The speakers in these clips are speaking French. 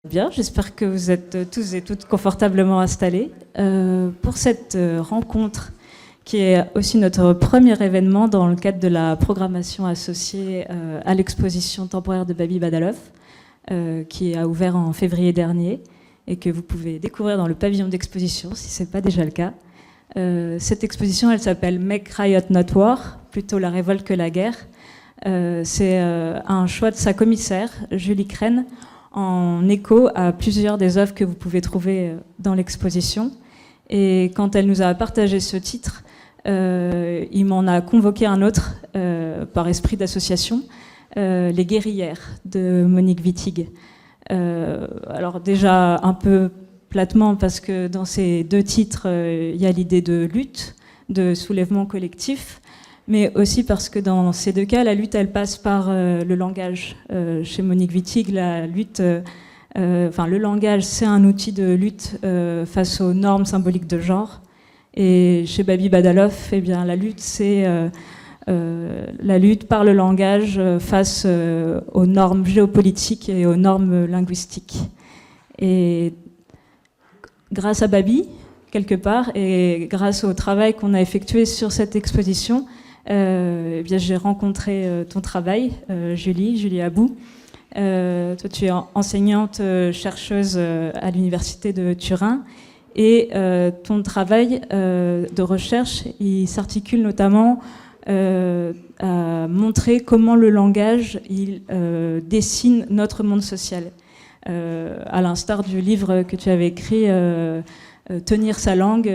Bien, j'espère que vous êtes tous et toutes confortablement installés pour cette rencontre qui est aussi notre premier événement dans le cadre de la programmation associée à l'exposition temporaire de Babi Badalov qui a ouvert en février dernier et que vous pouvez découvrir dans le pavillon d'exposition si ce n'est pas déjà le cas. Cette exposition, elle s'appelle Make Riot Not War, plutôt la révolte que la guerre. C'est un choix de sa commissaire, Julie Crène, en écho à plusieurs des œuvres que vous pouvez trouver dans l'exposition. Et quand elle nous a partagé ce titre, il m'en a convoqué un autre par esprit d'association, Les Guerrières de Monique Wittig. Alors déjà un peu platement parce que dans ces deux titres, il y a l'idée de lutte, de soulèvement collectif, mais aussi parce que dans ces deux cas, la lutte, elle passe par le langage. Chez Monique Wittig, la lutte, le langage, c'est un outil de lutte face aux normes symboliques de genre. Et chez Babi Badalov, eh bien, la lutte, c'est la lutte par le langage face aux normes géopolitiques et aux normes linguistiques. Et grâce à Babi, quelque part, et grâce au travail qu'on a effectué sur cette exposition, eh bien, j'ai rencontré ton travail, Julie Abou. Toi, tu es enseignante chercheuse à l'université de Turin et ton travail de recherche, il s'articule notamment à montrer comment le langage il dessine notre monde social. À l'instar du livre que tu avais écrit, Tenir sa langue.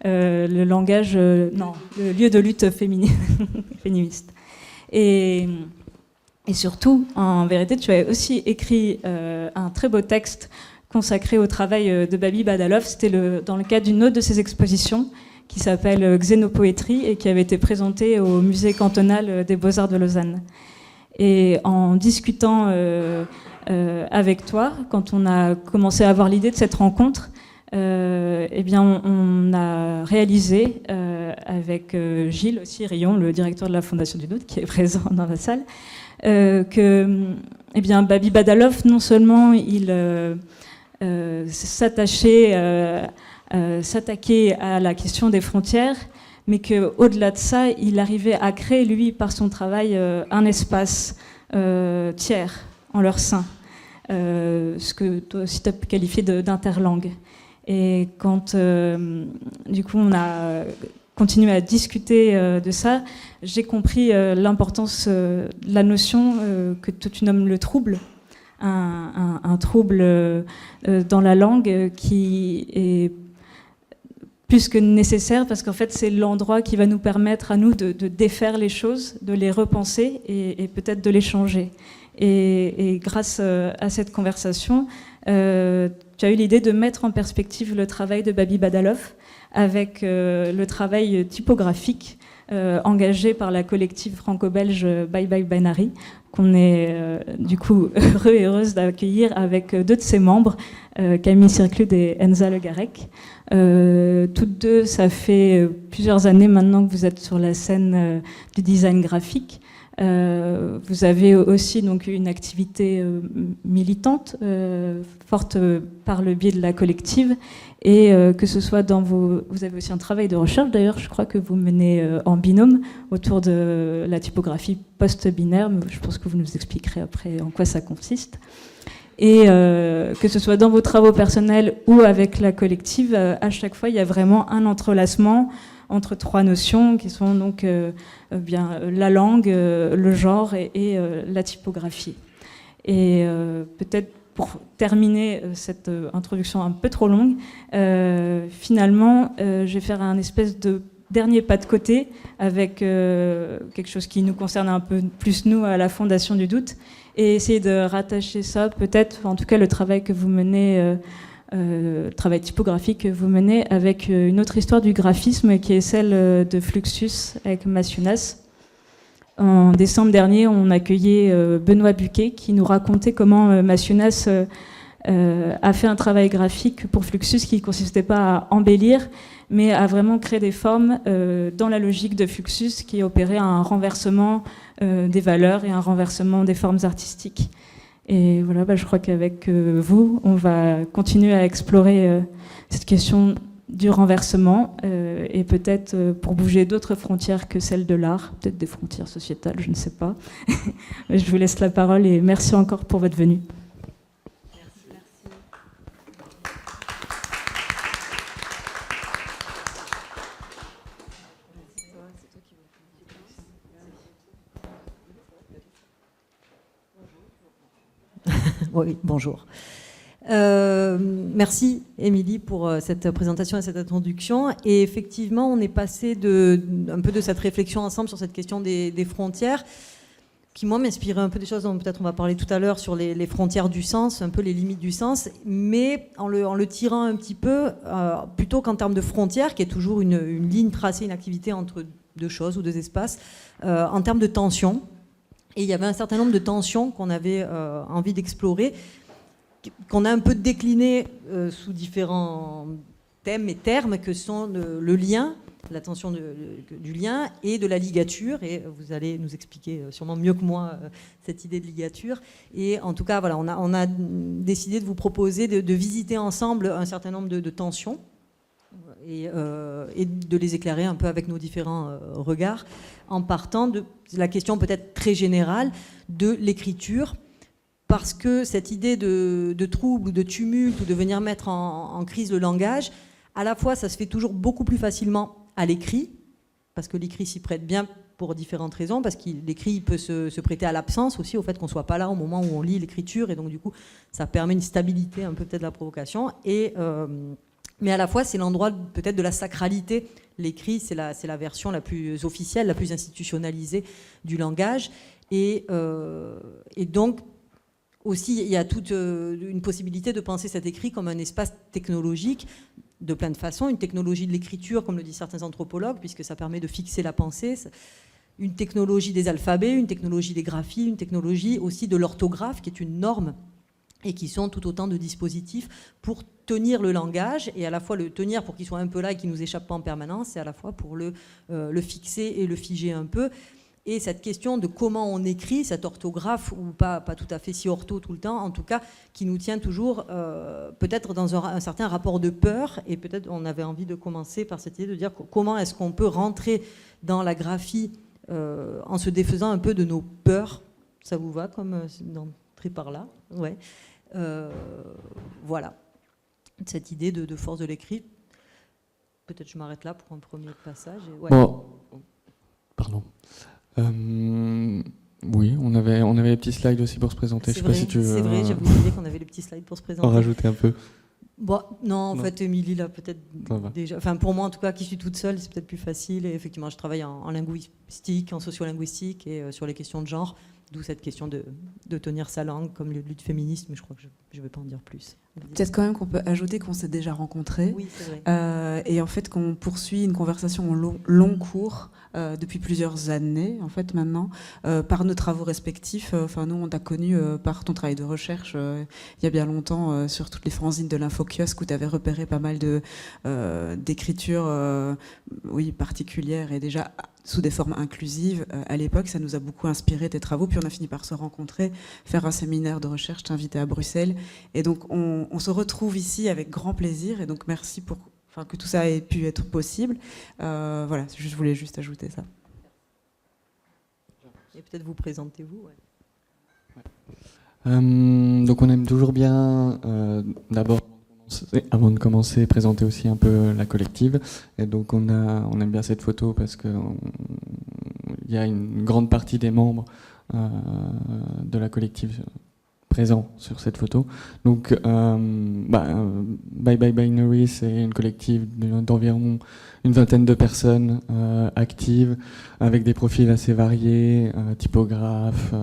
Le langage, le lieu de lutte féministe. Et surtout, en vérité, tu as aussi écrit un très beau texte consacré au travail de Babi Badalov. C'était dans le cadre d'une autre de ses expositions qui s'appelle Xénopoétrie et qui avait été présentée au musée cantonal des Beaux-Arts de Lausanne. Et en discutant avec toi, quand on a commencé à avoir l'idée de cette rencontre, eh bien, on a réalisé avec Gilles aussi Rion, le directeur de la Fondation du Doute, qui est présent dans la salle, que eh bien, Babi Badalov, non seulement il s'attachait, s'attaquer à la question des frontières, mais qu'au-delà de ça, il arrivait à créer, lui, par son travail, un espace tiers en leur sein, ce que toi aussi tu as qualifié d'interlangue. Et quand, du coup, on a continué à discuter de ça, j'ai compris l'importance de la notion que toi, tu nommes le trouble, un trouble dans la langue qui est plus que nécessaire, parce qu'en fait, c'est l'endroit qui va nous permettre à nous de défaire les choses, de les repenser et peut-être de les changer. Et grâce à cette conversation, tu as eu l'idée de mettre en perspective le travail de Babi Badalov avec le travail typographique engagé par la collective franco-belge Bye Bye Binary, qu'on est du coup heureux et heureuse d'accueillir avec deux de ses membres, Camille Circlude et Enza Le Garec. Toutes deux, ça fait plusieurs années maintenant que vous êtes sur la scène du design graphique. Vous avez aussi donc une activité militante forte par le biais de la collective et que ce soit dans vous avez aussi un travail de recherche d'ailleurs, je crois que vous menez en binôme autour de la typographie post-binaire, mais je pense que vous nous expliquerez après en quoi ça consiste. Et que ce soit dans vos travaux personnels ou avec la collective, à chaque fois il y a vraiment un entrelacement entre trois notions qui sont donc bien la langue, le genre et la typographie. Et peut-être pour terminer cette introduction un peu trop longue, finalement, je vais faire un espèce de dernier pas de côté avec quelque chose qui nous concerne un peu plus, nous, à la Fondation du Doute, et essayer de rattacher ça, peut-être, en tout cas le travail que vous menez, travail typographique que vous menez avec une autre histoire du graphisme qui est celle de Fluxus avec Massunas. En décembre dernier, on accueillait Benoît Buquet qui nous racontait comment Massunas a fait un travail graphique pour Fluxus qui ne consistait pas à embellir, mais à vraiment créer des formes dans la logique de Fluxus qui opérait un renversement des valeurs et un renversement des formes artistiques. Et voilà, je crois qu'avec vous, on va continuer à explorer cette question du renversement et peut-être pour bouger d'autres frontières que celles de l'art, peut-être des frontières sociétales, je ne sais pas. Je vous laisse la parole et merci encore pour votre venue. Oui, bonjour. Merci Émilie pour cette présentation et cette introduction. Et effectivement, on est passé un peu de cette réflexion ensemble sur cette question des frontières, qui moi m'inspirait un peu des choses dont peut-être on va parler tout à l'heure sur les frontières du sens, un peu les limites du sens, mais en le tirant un petit peu, plutôt qu'en termes de frontières, qui est toujours une ligne tracée, une activité entre deux choses ou deux espaces, en termes de tension. Et il y avait un certain nombre de tensions qu'on avait envie d'explorer, qu'on a un peu décliné sous différents thèmes et termes, que sont le lien, la tension du lien et de la ligature. Et vous allez nous expliquer sûrement mieux que moi cette idée de ligature. Et en tout cas, voilà, on a décidé de vous proposer de visiter ensemble un certain nombre de tensions et de les éclairer un peu avec nos différents regards, en partant de la question peut-être très générale de l'écriture, parce que cette idée de trouble ou de tumulte ou de venir mettre en crise le langage, à la fois ça se fait toujours beaucoup plus facilement à l'écrit, parce que l'écrit s'y prête bien pour différentes raisons, parce que l'écrit peut se prêter à l'absence aussi, au fait qu'on ne soit pas là au moment où on lit l'écriture, et donc du coup ça permet une stabilité un peu peut-être de la provocation, mais à la fois c'est l'endroit peut-être de la sacralité. L'écrit, c'est la version la plus officielle, la plus institutionnalisée du langage, et donc aussi il y a toute une possibilité de penser cet écrit comme un espace technologique de plein de façons, une technologie de l'écriture, comme le disent certains anthropologues, puisque ça permet de fixer la pensée, une technologie des alphabets, une technologie des graphies, une technologie aussi de l'orthographe, qui est une norme, et qui sont tout autant de dispositifs pour tenir le langage, et à la fois le tenir pour qu'il soit un peu là et qu'il ne nous échappe pas en permanence, et à la fois pour le fixer et le figer un peu. Et cette question de comment on écrit, cette orthographe, ou pas tout à fait si ortho tout le temps, en tout cas, qui nous tient toujours peut-être dans un certain rapport de peur, et peut-être on avait envie de commencer par cette idée de dire comment est-ce qu'on peut rentrer dans la graphie en se défaisant un peu de nos peurs. Ça vous va comme d'entrer par là? Ouais. Voilà. Cette idée de force de l'écrit. Peut-être je m'arrête là pour un premier passage. Et ouais. Bon, pardon. Oui, on avait les petits slides aussi pour se présenter. C'est vrai, si tu veux, c'est vrai, j'avais oublié qu'on avait les petits slides pour se présenter. en rajouter un peu. Bon, non, en fait, Émilie, là, peut-être déjà... Enfin, pour moi, en tout cas, qui suis toute seule, c'est peut-être plus facile. Et effectivement, je travaille en linguistique, en sociolinguistique et sur les questions de genre. D'où cette question de tenir sa langue comme lutte féministe, mais je crois que je ne vais pas en dire plus. Peut-être quand même qu'on peut ajouter qu'on s'est déjà rencontrés. Oui, c'est vrai. Et en fait qu'on poursuit une conversation en long cours depuis plusieurs années, en fait maintenant, par nos travaux respectifs. Enfin, nous, on t'a connu par ton travail de recherche il y a bien longtemps sur toutes les fanzines de l'Infokiosque où tu avais repéré pas mal d'écritures particulières et déjà sous des formes inclusives. À l'époque, ça nous a beaucoup inspiré tes travaux. Puis on a fini par se rencontrer, faire un séminaire de recherche, t'inviter à Bruxelles. Et donc, on se retrouve ici avec grand plaisir. Et donc, merci pour que tout ça ait pu être possible. Voilà, je voulais juste ajouter ça. Et peut-être vous présentez-vous. Ouais. Donc, on aime toujours bien, d'abord, avant de commencer, présenter aussi un peu la collective. Et donc on aime bien cette photo parce qu'il y a une grande partie des membres de la collective présents sur cette photo. Donc Bye Bye Binary, c'est une collective d'environ une vingtaine de personnes actives avec des profils assez variés, typographes,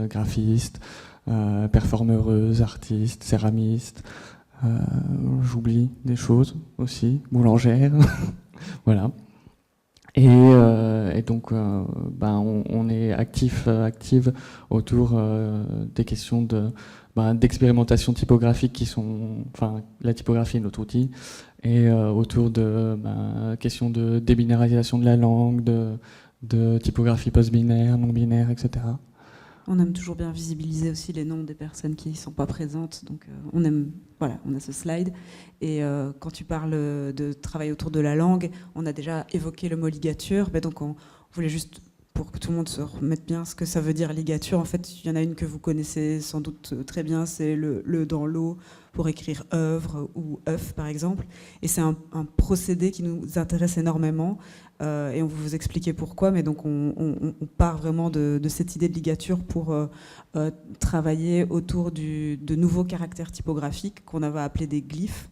graphistes, performeuses, artistes, céramistes. J'oublie des choses aussi, boulangère, voilà. Et donc, on est active autour des questions d'expérimentation typographique qui sont, la typographie est notre outil, et autour de questions de débinarisation de la langue, de typographie post-binaire, non-binaire, etc. On aime toujours bien visibiliser aussi les noms des personnes qui ne sont pas présentes. Donc on aime, voilà, on a ce slide. Et quand tu parles de travail autour de la langue, on a déjà évoqué le mot ligature. Mais donc on voulait juste, pour que tout le monde se remette bien ce que ça veut dire ligature, en fait, il y en a une que vous connaissez sans doute très bien, c'est le dans l'eau pour écrire œuvre ou œuf par exemple. Et c'est un procédé qui nous intéresse énormément. Et on va vous expliquer pourquoi, mais donc on part vraiment de cette idée de ligature pour travailler autour de nouveaux caractères typographiques qu'on va appeler des glyphes,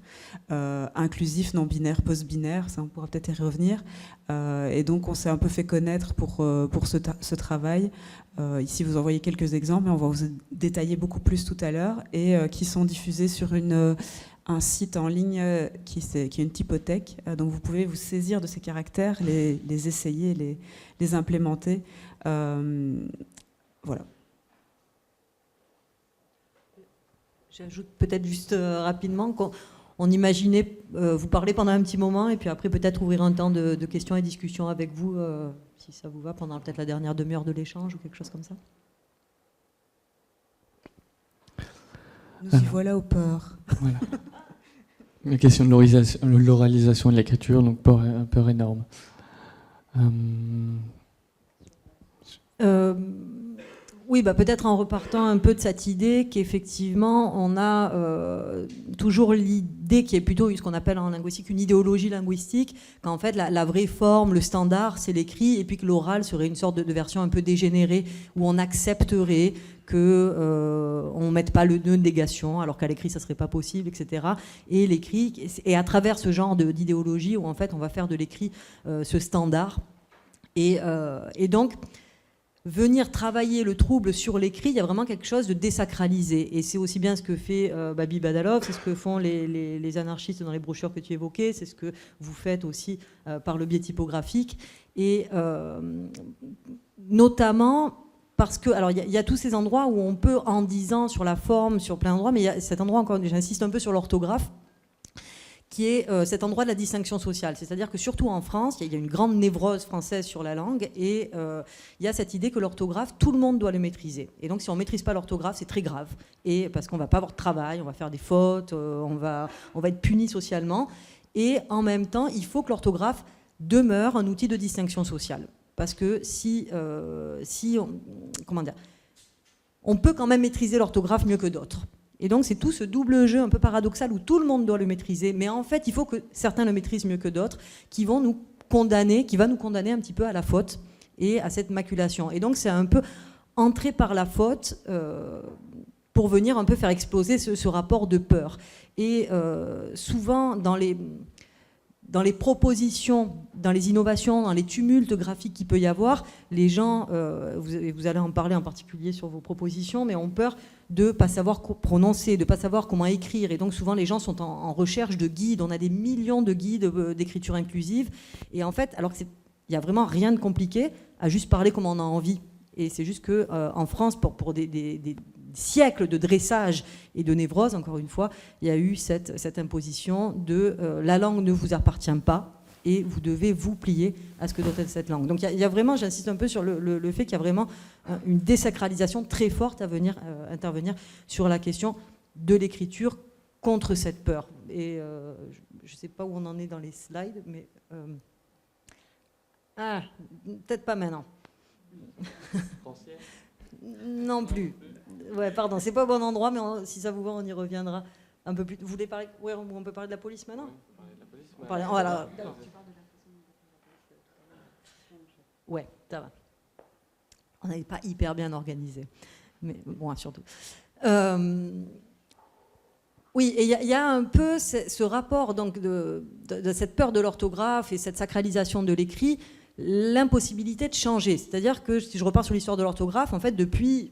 inclusifs, non-binaires, post-binaires, ça on pourra peut-être y revenir. Et donc on s'est un peu fait connaître pour ce travail. Ici vous en voyez quelques exemples, mais on va vous détailler beaucoup plus tout à l'heure, et qui sont diffusés sur un site en ligne qui est une typothèque. Donc vous pouvez vous saisir de ces caractères, les essayer, les implémenter. Voilà. J'ajoute peut-être juste rapidement qu'on imaginait vous parler pendant un petit moment et puis après peut-être ouvrir un temps de questions et discussions avec vous, si ça vous va, pendant peut-être la dernière demi-heure de l'échange ou quelque chose comme ça. Nous y voilà aux peurs. Voilà. La question de l'oralisation et de l'écriture, donc peur énorme. Oui, peut-être en repartant un peu de cette idée qu'effectivement, on a toujours l'idée qui est plutôt ce qu'on appelle en linguistique une idéologie linguistique, qu'en fait la vraie forme, le standard, c'est l'écrit, et puis que l'oral serait une sorte de version un peu dégénérée, où on accepterait qu'on ne mette pas le nœud de négation, alors qu'à l'écrit, ça ne serait pas possible, etc. Et l'écrit, et à travers ce genre d'idéologie, où en fait on va faire de l'écrit ce standard. Et donc, venir travailler le trouble sur l'écrit, il y a vraiment quelque chose de désacralisé. Et c'est aussi bien ce que fait Babi Badalov, c'est ce que font les anarchistes dans les brochures que tu évoquais, c'est ce que vous faites aussi par le biais typographique. Et notamment parce que, alors il y a tous ces endroits où on peut, en disant sur la forme, sur plein d'endroits, mais il y a cet endroit, encore, j'insiste un peu sur l'orthographe, qui est cet endroit de la distinction sociale. C'est-à-dire que surtout en France, il y a une grande névrose française sur la langue, et il y a cette idée que l'orthographe, tout le monde doit le maîtriser. Et donc si on ne maîtrise pas l'orthographe, c'est très grave. Et parce qu'on ne va pas avoir de travail, on va faire des fautes, on va être puni socialement. Et en même temps, il faut que l'orthographe demeure un outil de distinction sociale. Parce que on peut quand même maîtriser l'orthographe mieux que d'autres. Et donc c'est tout ce double jeu un peu paradoxal où tout le monde doit le maîtriser, mais en fait il faut que certains le maîtrisent mieux que d'autres, qui va nous condamner un petit peu à la faute et à cette maculation. Et donc c'est un peu entrer par la faute pour venir un peu faire exploser ce rapport de peur. Et souvent dans les propositions, dans les innovations, dans les tumultes graphiques qu'il peut y avoir, les gens, vous allez en parler en particulier sur vos propositions, mais ont peur de ne pas savoir prononcer, de ne pas savoir comment écrire. Et donc souvent les gens sont en recherche de guides. On a des millions de guides d'écriture inclusive. Et en fait, alors qu'il n'y a vraiment rien de compliqué à juste parler comme on a envie. Et c'est juste qu'en France, pour des siècles de dressage et de névrose, encore une fois, il y a eu cette imposition de la langue ne vous appartient pas et vous devez vous plier à ce que doit être cette langue. Donc il y a vraiment, j'insiste un peu sur le fait qu'il y a vraiment une désacralisation très forte à venir intervenir sur la question de l'écriture contre cette peur. Et je ne sais pas où on en est dans les slides, mais... peut-être pas maintenant. Non plus. Ouais, pardon, c'est pas au bon endroit, mais si ça vous va, on y reviendra un peu plus. Vous voulez parler? Ouais, on peut parler de la police maintenant. Voilà. Ouais, ça va. On n'est pas hyper bien organisé, mais bon, surtout. Oui, et il y a un peu ce rapport donc de cette peur de l'orthographe et cette sacralisation de l'écrit, l'impossibilité de changer. C'est-à-dire que si je repars sur l'histoire de l'orthographe, en fait, depuis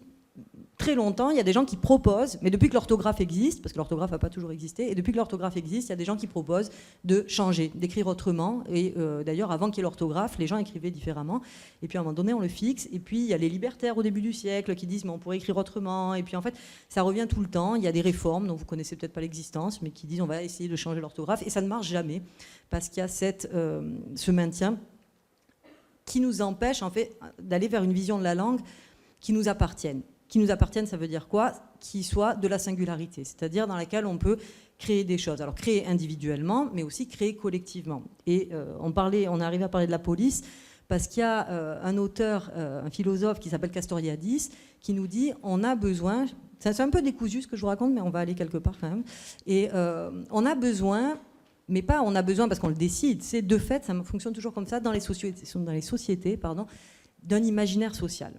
très longtemps, il y a des gens qui proposent, mais depuis que l'orthographe existe, parce que l'orthographe n'a pas toujours existé, et depuis que l'orthographe existe, il y a des gens qui proposent de changer, d'écrire autrement. Et d'ailleurs, avant qu'il y ait l'orthographe, les gens écrivaient différemment. Et puis à un moment donné, on le fixe. Et puis il y a les libertaires au début du siècle qui disent mais on pourrait écrire autrement. Et puis en fait, ça revient tout le temps. Il y a des réformes dont vous connaissez peut-être pas l'existence, mais qui disent on va essayer de changer l'orthographe. Et ça ne marche jamais, parce qu'il y a ce maintien qui nous empêche en fait d'aller vers une vision de la langue qui nous appartienne. qui nous appartiennent, ça veut dire quoi? Qui soit de la singularité, c'est-à-dire dans laquelle on peut créer des choses. Alors créer individuellement, mais aussi créer collectivement. Et on est arrivé à parler de la police parce qu'il y a un auteur, un philosophe qui s'appelle Castoriadis, qui nous dit on a besoin, c'est un peu décousu ce que je vous raconte, mais on va aller quelque part quand même, et on a besoin, mais pas on a besoin parce qu'on le décide, c'est de fait, ça fonctionne toujours comme ça dans les sociétés, d'un imaginaire social.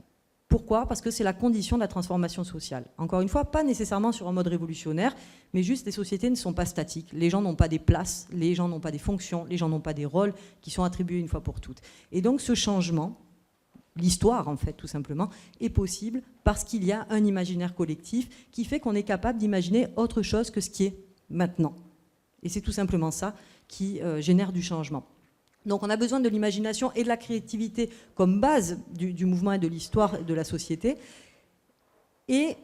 Pourquoi? Parce que c'est la condition de la transformation sociale. Encore une fois, pas nécessairement sur un mode révolutionnaire, mais juste les sociétés ne sont pas statiques. Les gens n'ont pas des places, les gens n'ont pas des fonctions, les gens n'ont pas des rôles qui sont attribués une fois pour toutes. Et donc ce changement, l'histoire en fait tout simplement, est possible parce qu'il y a un imaginaire collectif qui fait qu'on est capable d'imaginer autre chose que ce qui est maintenant. Et c'est tout simplement ça qui génère du changement. Donc on a besoin de l'imagination et de la créativité comme base du mouvement et de l'histoire de la société. Et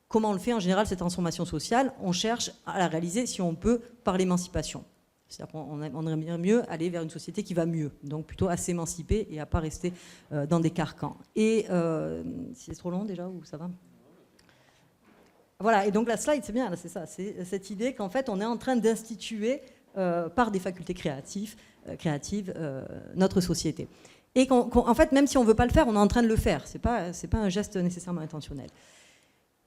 comment on le fait en général, cette transformation sociale? On cherche à la réaliser, si on peut, par l'émancipation. C'est-à-dire qu'on aimerait mieux aller vers une société qui va mieux, donc plutôt à s'émanciper et à ne pas rester dans des carcans. Et c'est trop long déjà ou ça va? Voilà, et donc la slide, c'est bien, c'est ça, c'est cette idée qu'en fait on est en train d'instituer par des facultés créatives notre société. Et en fait, même si on ne veut pas le faire, on est en train de le faire. C'est pas un geste nécessairement intentionnel.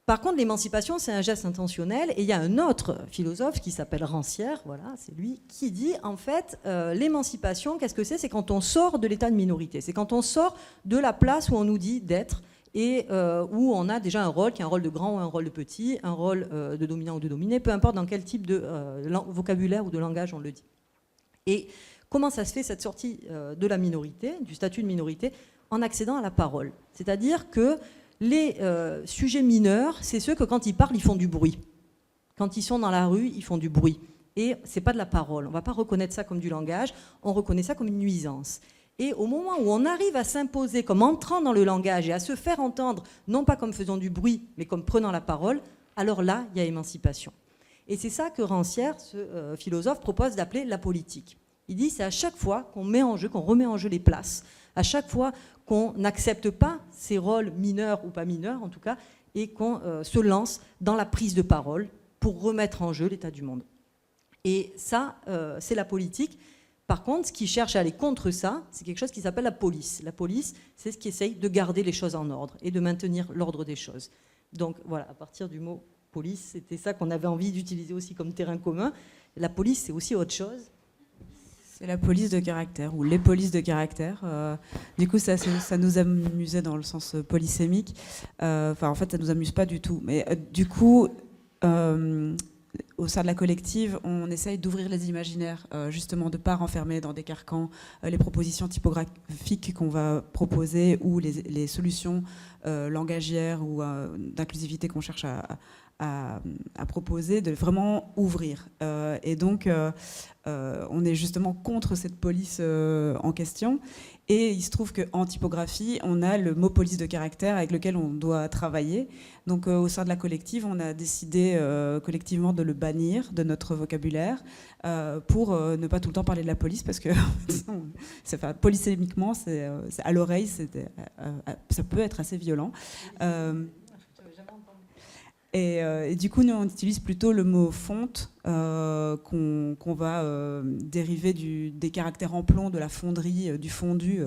Par contre, l'émancipation, c'est un geste intentionnel. Et il y a un autre philosophe qui s'appelle Rancière, voilà, c'est lui, qui dit, en fait, l'émancipation, qu'est-ce que c'est? C'est quand on sort de l'état de minorité. C'est quand on sort de la place où on nous dit d'être et où on a déjà un rôle, qui est un rôle de grand ou un rôle de petit, un rôle de dominant ou de dominé, peu importe dans quel type de vocabulaire ou de langage on le dit. Et comment ça se fait, cette sortie de la minorité, du statut de minorité, en accédant à la parole? C'est-à-dire que les sujets mineurs, c'est ceux que quand ils parlent, ils font du bruit. Quand ils sont dans la rue, ils font du bruit. Et ce n'est pas de la parole. On ne va pas reconnaître ça comme du langage, on reconnaît ça comme une nuisance. Et au moment où on arrive à s'imposer comme entrant dans le langage et à se faire entendre, non pas comme faisant du bruit, mais comme prenant la parole, alors là, il y a émancipation. Et c'est ça que Rancière, ce philosophe, propose d'appeler la politique. Il dit c'est à chaque fois qu'on met en jeu, qu'on remet en jeu les places, à chaque fois qu'on n'accepte pas ces rôles mineurs ou pas mineurs en tout cas, et qu'on se lance dans la prise de parole pour remettre en jeu l'état du monde. Et ça, c'est la politique. Par contre, ce qui cherche à aller contre ça, c'est quelque chose qui s'appelle la police. La police, c'est ce qui essaye de garder les choses en ordre et de maintenir l'ordre des choses. Donc voilà, à partir du mot police, c'était ça qu'on avait envie d'utiliser aussi comme terrain commun. La police, c'est aussi autre chose. C'est la police de caractère, ou les polices de caractère. Du coup, ça nous amusait dans le sens polysémique. En fait, ça ne nous amuse pas du tout. Mais du coup, au sein de la collective, on essaye d'ouvrir les imaginaires, justement de ne pas renfermer dans des carcans les propositions typographiques qu'on va proposer ou les solutions langagières ou d'inclusivité qu'on cherche à proposer, de vraiment ouvrir. Et donc, on est justement contre cette police en question. Et il se trouve qu'en typographie, on a le mot police de caractère avec lequel on doit travailler. Donc, au sein de la collective, on a décidé collectivement de le bannir de notre vocabulaire pour ne pas tout le temps parler de la police, parce que polysémiquement, à l'oreille, ça peut être assez violent. Et du coup, nous, on utilise plutôt le mot fonte qu'on va dériver des caractères en plomb de la fonderie, du fondu.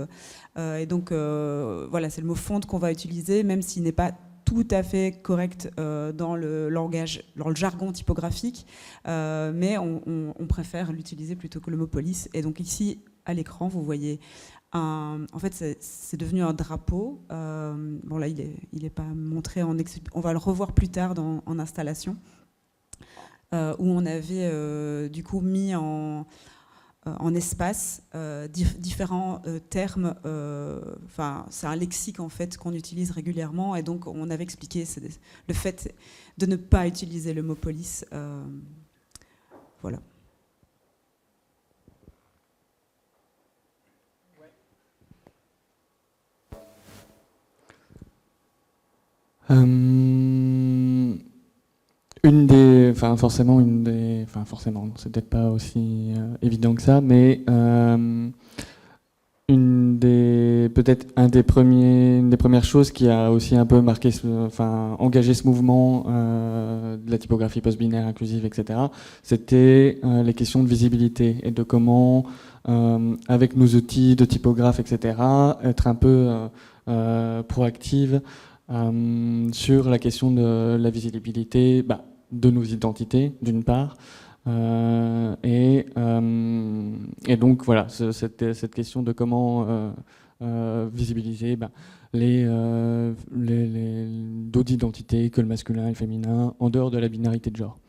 Et donc, voilà, c'est le mot fonte qu'on va utiliser, même s'il n'est pas tout à fait correct dans le langage, dans le jargon typographique, mais on préfère l'utiliser plutôt que le mot police. Et donc ici, à l'écran, vous voyez en fait, c'est devenu un drapeau. Bon, là, il n'est pas montré on va le revoir plus tard en installation, où on avait du coup mis en espace différents termes. C'est un lexique en fait qu'on utilise régulièrement, et donc on avait expliqué le fait de ne pas utiliser le mot police. Voilà. Forcément, c'est peut-être pas aussi évident que ça, mais une des peut-être une des premières choses qui a aussi un peu marqué, engagé ce mouvement de la typographie post-binaire inclusive, etc. C'était les questions de visibilité et de comment, avec nos outils de typographe, etc., être un peu proactive sur la question de la visibilité de nos identités, d'une part. Et donc voilà, cette question de comment visibiliser d'autres identités que le masculin et le féminin en dehors de la binarité de genre.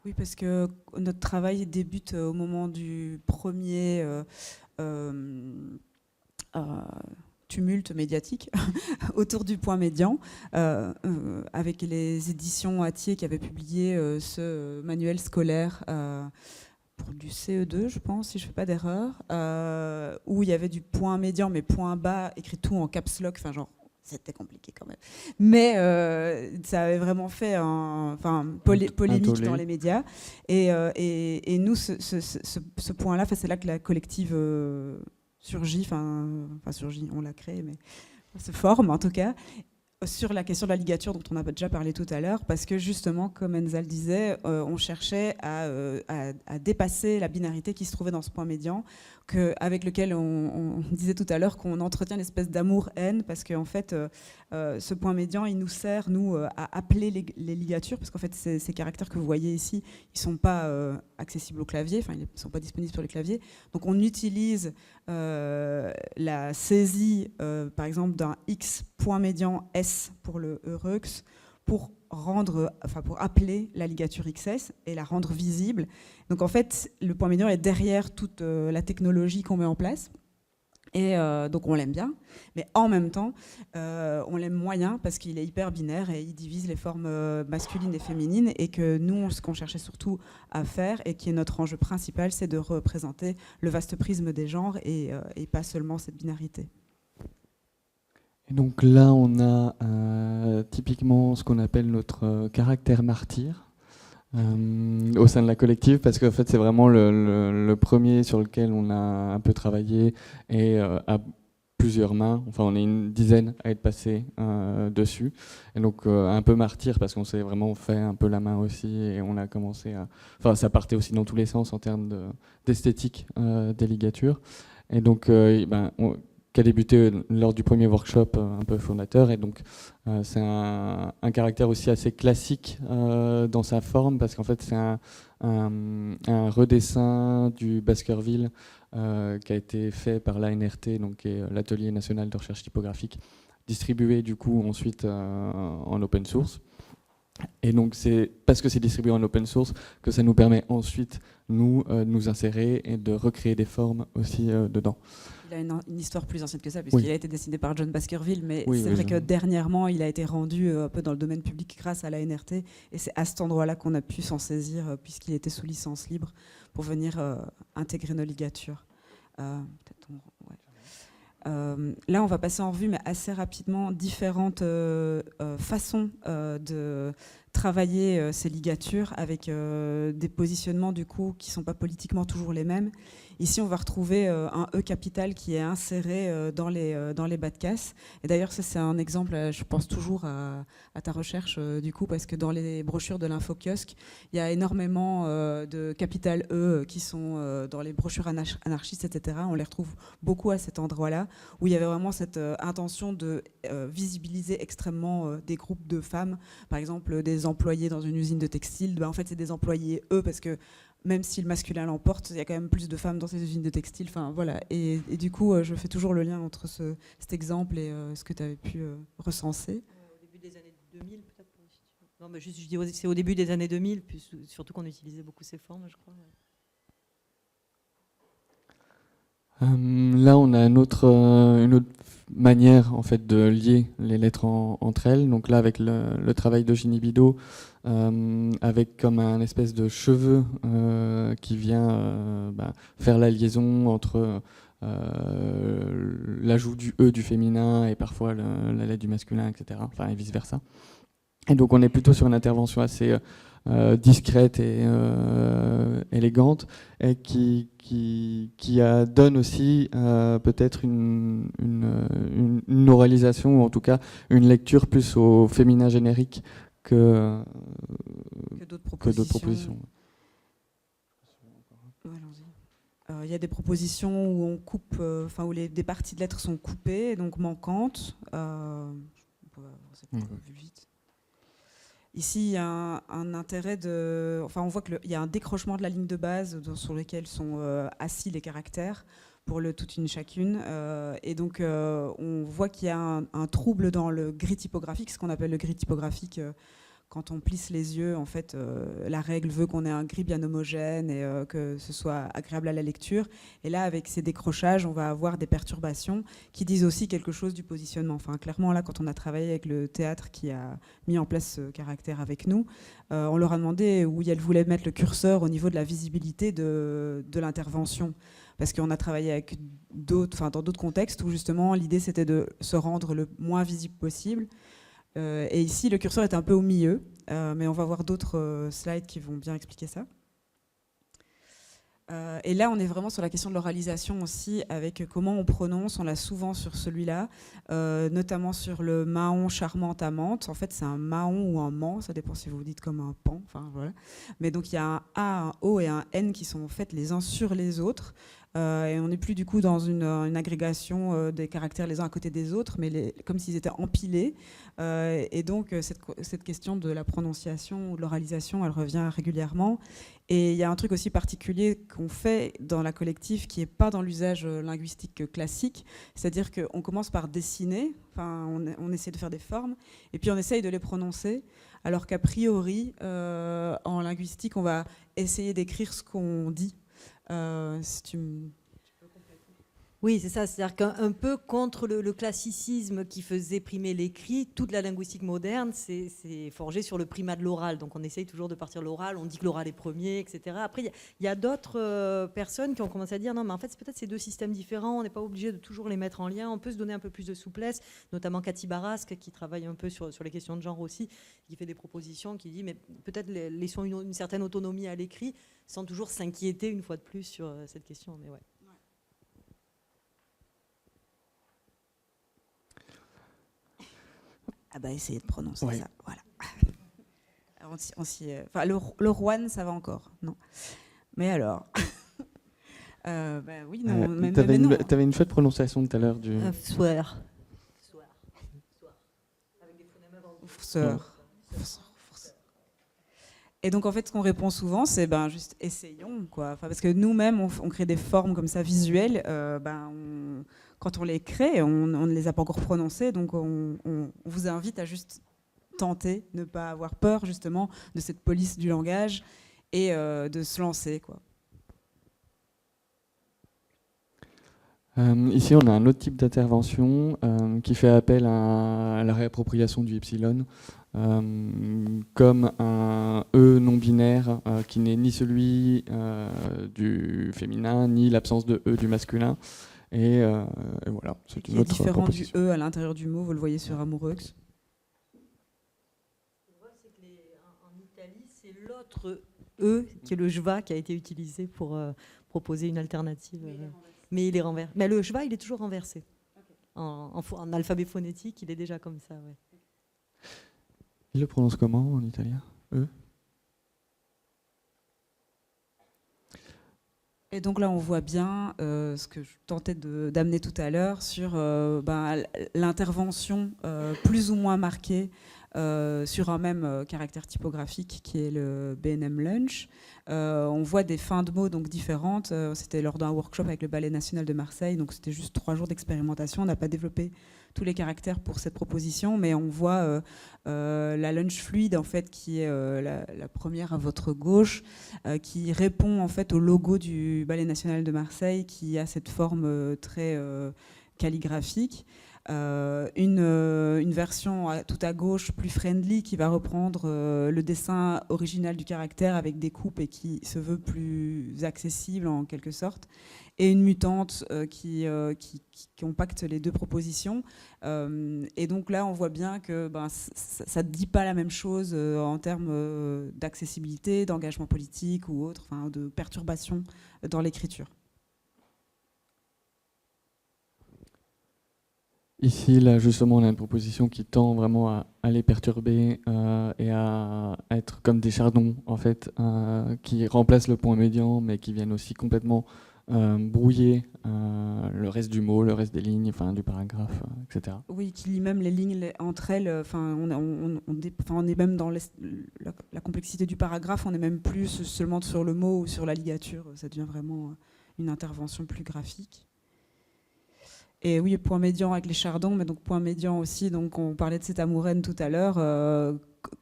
Oui, parce que notre travail débute au moment du premier tumulte médiatique autour du point médian, avec les éditions Hatier qui avaient publié ce manuel scolaire pour du CE2, je pense, si je ne fais pas d'erreur, où il y avait du point médian, mais point bas, écrit tout en caps lock, enfin genre, c'était compliqué quand même. Mais ça avait vraiment fait polémique dans les médias. Et nous, ce point-là, c'est là que la collective surgit, on l'a créé, mais se forme en tout cas, sur la question de la ligature dont on a déjà parlé tout à l'heure, parce que justement, comme Enzal disait, on cherchait à dépasser la binarité qui se trouvait dans ce point médian, avec lequel on disait tout à l'heure qu'on entretient une espèce d'amour-haine, parce qu'en fait, ce point médian, il nous sert, nous, à appeler les ligatures, parce qu'en fait, ces caractères que vous voyez ici, ils ne sont pas accessibles au clavier, enfin, ils ne sont pas disponibles sur les claviers. Donc, on utilise la saisie, par exemple, d'un X point médian S pour le Eureux, pour appeler la ligature XS et la rendre visible. Donc en fait, le point médian est derrière toute la technologie qu'on met en place. Et donc on l'aime bien, mais en même temps, on l'aime moyen parce qu'il est hyper binaire et il divise les formes masculines et féminines, et que nous, ce qu'on cherchait surtout à faire, et qui est notre enjeu principal, c'est de représenter le vaste prisme des genres et pas seulement cette binarité. Et donc là, on a typiquement ce qu'on appelle notre caractère martyr au sein de la collective, parce qu'en fait, c'est vraiment le premier sur lequel on a un peu travaillé, et à plusieurs mains. Enfin, on est une dizaine à être passé dessus. Et donc, un peu martyr, parce qu'on s'est vraiment fait un peu la main aussi, et on a commencé à... Enfin, ça partait aussi dans tous les sens en termes d'esthétique des ligatures. Et donc, qui a débuté lors du premier workshop un peu fondateur, et donc c'est un caractère aussi assez classique dans sa forme, parce qu'en fait c'est un redessin du Baskerville qui a été fait par l'ANRT, donc qui est l'Atelier national de recherche typographique, distribué du coup ensuite en open source. Et donc c'est parce que c'est distribué en open source que ça nous permet ensuite de nous insérer et de recréer des formes aussi dedans. Il a une histoire plus ancienne que ça, puisqu'il a été dessiné par John Baskerville, mais c'est vrai que dernièrement, il a été rendu un peu dans le domaine public grâce à la NRT, et c'est à cet endroit-là qu'on a pu s'en saisir, puisqu'il était sous licence libre, pour venir intégrer nos ligatures. Là, on va passer en revue, mais assez rapidement, différentes façons de travailler ces ligatures, avec des positionnements du coup qui ne sont pas politiquement toujours les mêmes. Ici, on va retrouver un E capital qui est inséré dans les bas de casse. Et d'ailleurs, ça, c'est un exemple, je pense toujours à ta recherche, du coup, parce que dans les brochures de l'Infokiosque, il y a énormément de capital E qui sont dans les brochures anarchistes, etc. On les retrouve beaucoup à cet endroit-là, où il y avait vraiment cette intention de visibiliser extrêmement des groupes de femmes. Par exemple, des employés dans une usine de textile, en fait, c'est des employés E, parce que même si le masculin l'emporte, il y a quand même plus de femmes dans ces usines de textile. Enfin, voilà. Et du coup, je fais toujours le lien entre cet exemple et ce que tu avais pu recenser. Au début des années 2000, peut-être. Non, mais juste, je dis c'est au début des années 2000, puis surtout qu'on utilisait beaucoup ces formes, je crois. Là, on a une autre manière en fait de lier les lettres entre elles. Donc là, avec le travail d'Eugénie Bidault, avec comme un espèce de cheveu qui vient faire la liaison entre l'ajout du E du féminin et parfois la lettre du masculin, etc. Enfin, et vice versa. Et donc, on est plutôt sur une intervention assez discrète et élégante, et qui donne aussi peut-être une oralisation, ou en tout cas une lecture plus au féminin générique que d'autres propositions. Il y a des propositions où on coupe, où des parties de lettres sont coupées, donc manquantes. On peut avancer plus vite. Ici, il y a un intérêt on voit qu'il y a un décrochement de la ligne de base sur lesquelles sont assis les caractères pour le toute une chacune. Et donc, on voit qu'il y a un trouble dans le gris typographique, ce qu'on appelle le gris typographique. Quand on plisse les yeux, en fait, la règle veut qu'on ait un gris bien homogène et que ce soit agréable à la lecture. Et là, avec ces décrochages, on va avoir des perturbations qui disent aussi quelque chose du positionnement. Enfin, clairement, là, quand on a travaillé avec le théâtre qui a mis en place ce caractère avec nous, on leur a demandé où elle voulait mettre le curseur au niveau de la visibilité de l'intervention. Parce qu'on a travaillé avec dans d'autres contextes où justement l'idée c'était de se rendre le moins visible possible. Et ici, le curseur est un peu au milieu, mais on va voir d'autres slides qui vont bien expliquer ça. Et là, on est vraiment sur la question de l'oralisation aussi, avec comment on prononce. On l'a souvent sur celui-là, notamment sur le Mahon charmante amante. En fait, c'est un Mahon ou un Man, ça dépend si vous vous dites comme un pan. Enfin, voilà. Mais donc, il y a un A, un O et un N qui sont en fait les uns sur les autres. Et on n'est plus du coup dans une agrégation des caractères les uns à côté des autres, mais comme s'ils étaient empilés. Et donc cette question de la prononciation ou de l'oralisation, elle revient régulièrement. Et il y a un truc aussi particulier qu'on fait dans la collective qui n'est pas dans l'usage linguistique classique, c'est-à-dire qu'on commence par dessiner, on essaie de faire des formes, et puis on essaye de les prononcer, alors qu'a priori, en linguistique, on va essayer d'écrire ce qu'on dit. Si tu peux compléter. Oui, c'est ça, c'est-à-dire qu'un peu contre le classicisme qui faisait primer l'écrit, toute la linguistique moderne, c'est forgé sur le primat de l'oral. Donc on essaye toujours de partir de l'oral, on dit que l'oral est premier, etc. Après, il y a d'autres personnes qui ont commencé à dire non, mais en fait, c'est peut-être ces deux systèmes différents, on n'est pas obligé de toujours les mettre en lien, on peut se donner un peu plus de souplesse, notamment Cathy Barasque, qui travaille un peu sur les questions de genre aussi, qui fait des propositions, qui dit, mais peut-être laissons une certaine autonomie à l'écrit, sans toujours s'inquiéter une fois de plus sur cette question. Mais ouais. Ah bah essayez de prononcer ça, voilà. Le Rouen, ça va encore, non. Mais alors, oui, non. T'avais une chouette prononciation tout à l'heure du. Soir. Avec des phonèmes avant. Et donc en fait, ce qu'on répond souvent, c'est juste essayons, quoi. Parce que nous-mêmes, on crée des formes comme ça visuelles. Quand on les crée, on ne les a pas encore prononcées, donc on vous invite à juste tenter, ne pas avoir peur justement de cette police du langage et de se lancer, quoi. Ici, on a un autre type d'intervention qui fait appel à la réappropriation du epsilon comme un E non binaire qui n'est ni celui du féminin, ni l'absence de E du masculin. Et voilà, c'est une autre différent proposition. du E à l'intérieur du mot, vous le voyez sur Amoureux. Ce qu'on voit, c'est qu'en Italie, c'est l'autre E, qui est le jva, qui a été utilisé pour proposer une alternative. Mais il est renversé. Mais le jva, il est toujours renversé. Okay. En alphabet phonétique, il est déjà comme ça. Ouais. Il le prononce comment en italien ? E ? Et donc là, on voit bien ce que je tentais d'amener tout à l'heure sur l'intervention plus ou moins marquée sur un même caractère typographique qui est le BNM Lunch. On voit des fins de mots donc différentes. C'était lors d'un workshop avec le Ballet National de Marseille, donc c'était juste 3 jours d'expérimentation. On n'a pas développé tous les caractères pour cette proposition, mais on voit la lunch fluide en fait qui est la première à votre gauche, qui répond en fait au logo du Ballet National de Marseille, qui a cette forme très calligraphique. une version tout à gauche plus friendly qui va reprendre le dessin original du caractère avec des coupes et qui se veut plus accessible en quelque sorte, et une mutante qui compacte les deux propositions. Et donc là, on voit bien que ça ne dit pas la même chose en termes d'accessibilité, d'engagement politique ou autre, enfin, de perturbation dans l'écriture. Ici, là, justement, on a une proposition qui tend vraiment à les perturber et à être comme des chardons, en fait, qui remplacent le point médian, mais qui viennent aussi complètement brouiller le reste du mot, le reste des lignes, enfin, du paragraphe, etc. Oui, qui lie même les lignes entre elles. Enfin, on est même dans la complexité du paragraphe, on n'est même plus seulement sur le mot ou sur la ligature, ça devient vraiment une intervention plus graphique. Et oui, point médian avec les chardons, mais donc point médian aussi, donc on parlait de cette amourène tout à l'heure,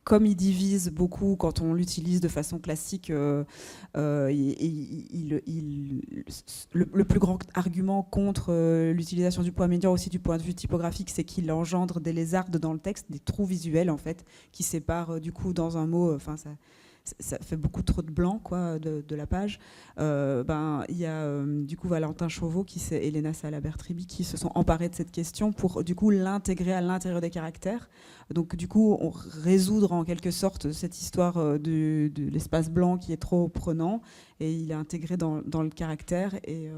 comme il divise beaucoup quand on l'utilise de façon classique, le plus grand argument contre l'utilisation du point médian aussi du point de vue typographique, c'est qu'il engendre des lézardes dans le texte, des trous visuels en fait, qui séparent du coup dans un mot, enfin ça fait beaucoup trop de blanc quoi, de la page. Il y a du coup Valentin Chauveau et Elena Salabertribi qui se sont emparés de cette question pour du coup l'intégrer à l'intérieur des caractères. Donc du coup résoudre en quelque sorte cette histoire de l'espace blanc qui est trop prenant, et il est intégré dans le caractère. Et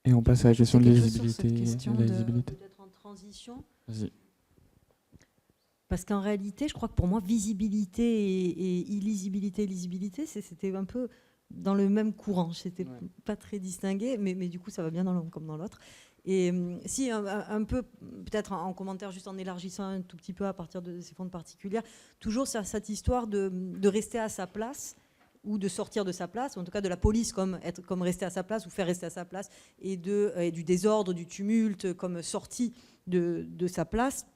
Et on passe à la question de quelque chose sur cette lisibilité. question Peut-être en transition. Vas-y. Parce qu'en réalité, je crois que pour moi, visibilité et illisibilité et lisibilité, c'était un peu dans le même courant. C'était pas très distingué, mais du coup, ça va bien dans l'un comme dans l'autre. Et si un peu, peut-être en commentaire, juste en élargissant un tout petit peu à partir de ces fonds particulières, toujours cette histoire de rester à sa place ou de sortir de sa place, ou en tout cas de la police comme rester à sa place ou faire rester à sa place, et du désordre, du tumulte comme sortie de sa place.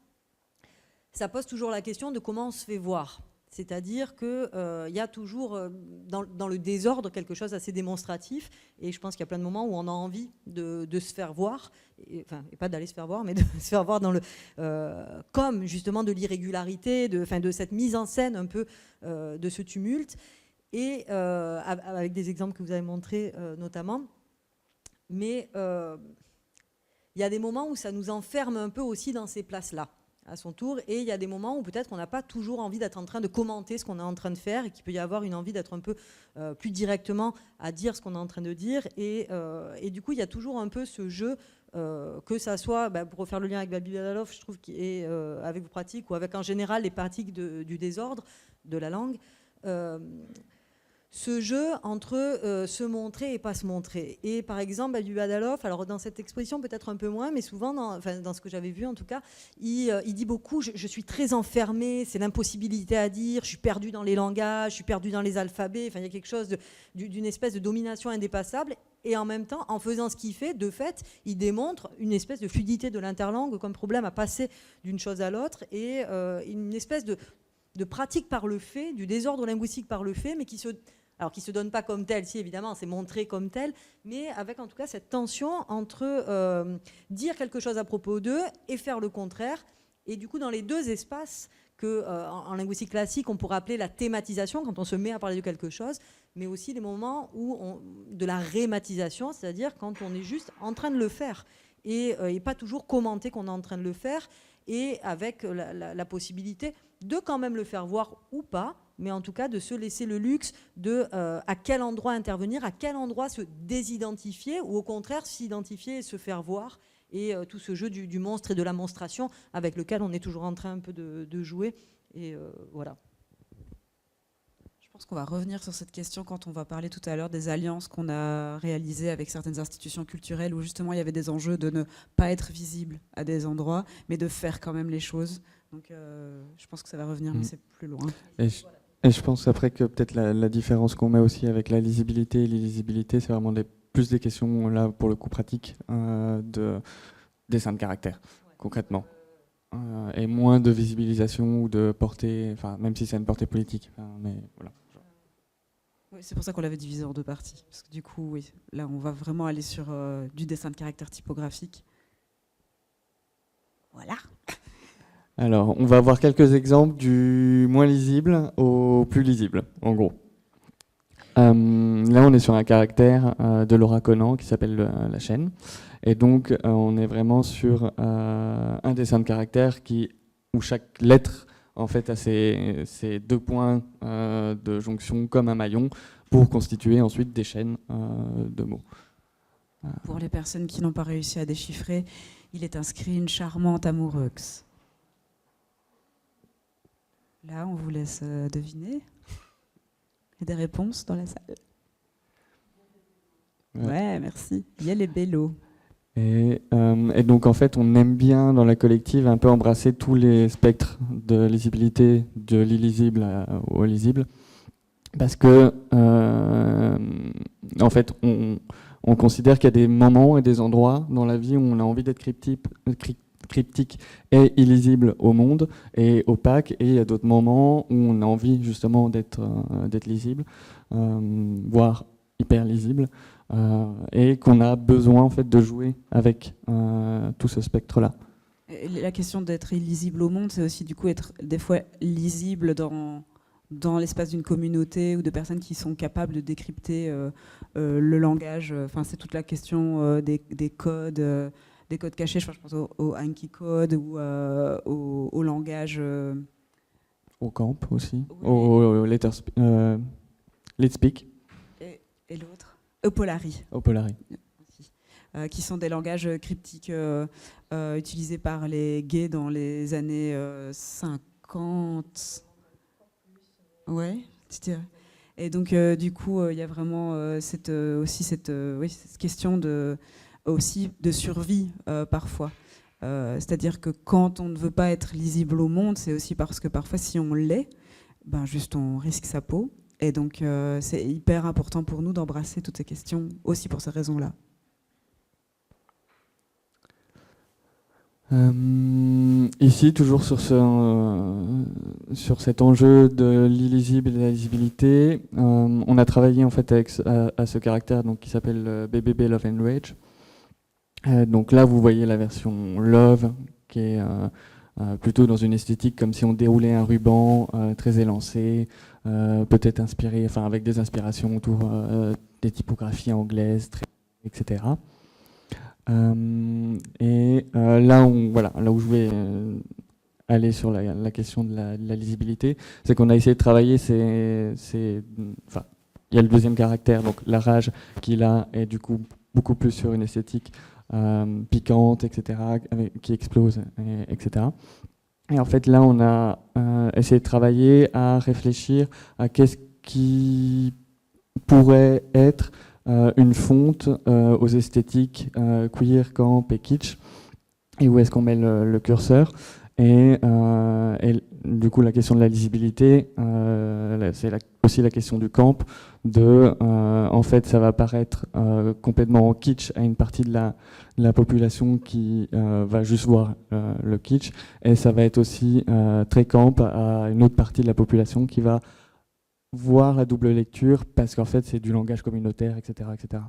Ça pose toujours la question de comment on se fait voir. C'est-à-dire qu'il y a toujours dans le désordre quelque chose d'assez démonstratif, et je pense qu'il y a plein de moments où on a envie de se faire voir, et pas d'aller se faire voir, mais de se faire voir comme justement de l'irrégularité, de cette mise en scène un peu de ce tumulte, et avec des exemples que vous avez montrés notamment. Mais il y a des moments où ça nous enferme un peu aussi dans ces places-là à son tour, et il y a des moments où peut-être on n'a pas toujours envie d'être en train de commenter ce qu'on est en train de faire, et qu'il peut y avoir une envie d'être un peu plus directement à dire ce qu'on est en train de dire, et du coup il y a toujours un peu ce jeu, que ça soit, pour refaire le lien avec Babi Badalov, je trouve, et avec vos pratiques, ou avec en général les pratiques du désordre de la langue, ce jeu entre se montrer et pas se montrer. Et par exemple, Babi Badalov, alors dans cette exposition peut-être un peu moins, mais souvent, dans ce que j'avais vu en tout cas, il dit beaucoup, je suis très enfermé, c'est l'impossibilité à dire, je suis perdu dans les langages, je suis perdu dans les alphabets, il y a quelque chose d'une espèce de domination indépassable, et en même temps, en faisant ce qu'il fait, de fait, il démontre une espèce de fluidité de l'interlangue comme problème à passer d'une chose à l'autre, et une espèce de pratique par le fait, du désordre linguistique par le fait, mais qui se donne pas comme tel, si évidemment c'est montré comme tel, mais avec en tout cas cette tension entre dire quelque chose à propos d'eux et faire le contraire. Et du coup, dans les deux espaces que en linguistique classique on pourrait appeler la thématisation, quand on se met à parler de quelque chose, mais aussi les moments de la rématisation, c'est-à-dire quand on est juste en train de le faire et pas toujours commenter qu'on est en train de le faire, et avec la possibilité de quand même le faire voir ou pas, mais en tout cas de se laisser le luxe de à quel endroit intervenir, à quel endroit se désidentifier, ou au contraire s'identifier et se faire voir, et tout ce jeu du monstre et de la monstration avec lequel on est toujours en train un peu de jouer, et voilà. Je pense qu'on va revenir sur cette question quand on va parler tout à l'heure des alliances qu'on a réalisées avec certaines institutions culturelles, où justement il y avait des enjeux de ne pas être visible à des endroits, mais de faire quand même les choses. Donc je pense que ça va revenir, mais c'est plus loin. Et je pense après que peut-être la différence qu'on met aussi avec la lisibilité et l'illisibilité, c'est vraiment plus des questions, là, pour le coup, pratiques, de dessin de caractère, concrètement. Et moins de visibilisation ou de portée, enfin, même si c'est une portée politique. Mais voilà. Oui, c'est pour ça qu'on l'avait divisé en deux parties. Parce que du coup, oui, là, on va vraiment aller sur du dessin de caractère typographique. Voilà. Alors, on va voir quelques exemples du moins lisible au plus lisible, en gros. Là, on est sur un caractère de Laura Conan qui s'appelle la chaîne. Et donc, on est vraiment sur un dessin de caractère où chaque lettre en fait, a ces deux points de jonction comme un maillon pour constituer ensuite des chaînes de mots. Pour les personnes qui n'ont pas réussi à déchiffrer, il est inscrit une charmante amoureuse. Là, on vous laisse deviner. Il y a des réponses dans la salle? Ouais, merci. Il y a les bellos. Et donc, en fait, on aime bien, dans la collective, un peu embrasser tous les spectres de lisibilité, de l'illisible au lisible, parce que, en fait, on considère qu'il y a des moments et des endroits dans la vie où on a envie d'être cryptique et illisible au monde et opaque, et il y a d'autres moments où on a envie justement d'être lisible, voire hyper lisible, et qu'on a besoin en fait de jouer avec tout ce spectre-là. La question d'être illisible au monde, c'est aussi du coup être des fois lisible dans l'espace d'une communauté ou de personnes qui sont capables de décrypter le langage. Enfin, c'est toute la question des codes. Des codes cachés, je pense au Anki code ou au langage. Au camp aussi, Oui. au Let's Speak. Et l'autre Eupolari. Au Polari. Qui sont des langages cryptiques utilisés par les gays dans les années 50. Ouais, et donc du coup, il y a vraiment cette question aussi de survie parfois. C'est-à-dire que quand on ne veut pas être lisible au monde, c'est aussi parce que parfois si on l'est, ben juste on risque sa peau. Et donc c'est hyper important pour nous d'embrasser toutes ces questions aussi pour ces raisons-là. Ici, toujours sur cet enjeu de l'illisible et de la lisibilité, on a travaillé en fait à ce caractère donc, qui s'appelle BBB Love and Rage. Donc là, vous voyez la version Love, qui est plutôt dans une esthétique comme si on déroulait un ruban très élancé, peut-être inspiré, enfin avec des inspirations autour des typographies anglaises, etc. Là où je vais aller sur la question de la lisibilité, c'est qu'on a essayé de travailler il y a le deuxième caractère, donc la rage, qui là est du coup beaucoup plus sur une esthétique piquante, etc., qui explose, etc. Et en fait, là, on a essayé de travailler à réfléchir à qu'est-ce qui pourrait être une fonte aux esthétiques queer, camp et kitsch, et où est-ce qu'on met le curseur. Et du coup, la question de la lisibilité, c'est aussi la question du camp, en fait, ça va paraître complètement kitsch à une partie de la population qui va juste voir le kitsch, et ça va être aussi très camp à une autre partie de la population qui va voir la double lecture, parce qu'en fait, c'est du langage communautaire, etc. etc.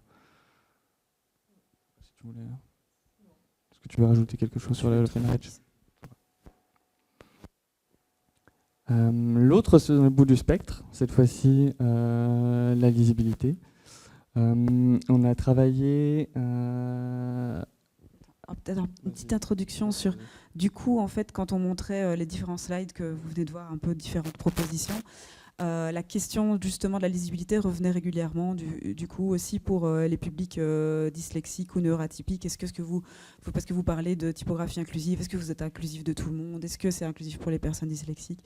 Est-ce que tu veux rajouter quelque chose sur le Fenrich? L'autre bout du spectre, cette fois-ci, la lisibilité. On a travaillé... Peut-être une petite introduction sur... Du coup, en fait, quand on montrait les différents slides que vous venez de voir, un peu différentes propositions, la question justement de la lisibilité revenait régulièrement, du coup aussi pour les publics dyslexiques ou neuroatypiques. Est-ce que vous, parce que vous parlez de typographie inclusive, est-ce que vous êtes inclusif de tout le monde? Est-ce que c'est inclusif pour les personnes dyslexiques?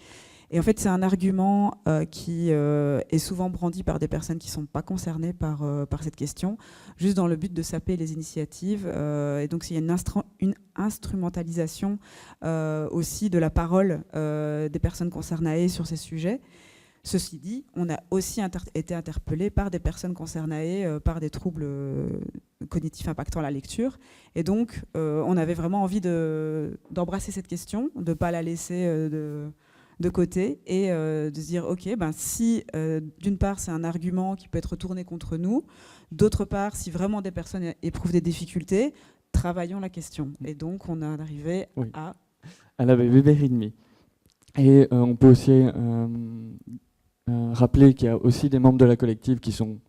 Et en fait, c'est un argument qui est souvent brandi par des personnes qui ne sont pas concernées par cette question, juste dans le but de saper les initiatives. Et donc, il y a une instrumentalisation aussi de la parole des personnes concernées sur ces sujets. Ceci dit, on a aussi été interpellé par des personnes concernées par des troubles cognitifs impactant la lecture. Et donc, on avait vraiment envie d'embrasser cette question, de ne pas la laisser de côté et de se dire ok, ben, si d'une part c'est un argument qui peut être tourné contre nous, d'autre part si vraiment des personnes éprouvent des difficultés, travaillons la question. Et donc on est arrivé à la BBReadMe. Et on peut aussi rappeler qu'il y a aussi des membres de la collective qui sont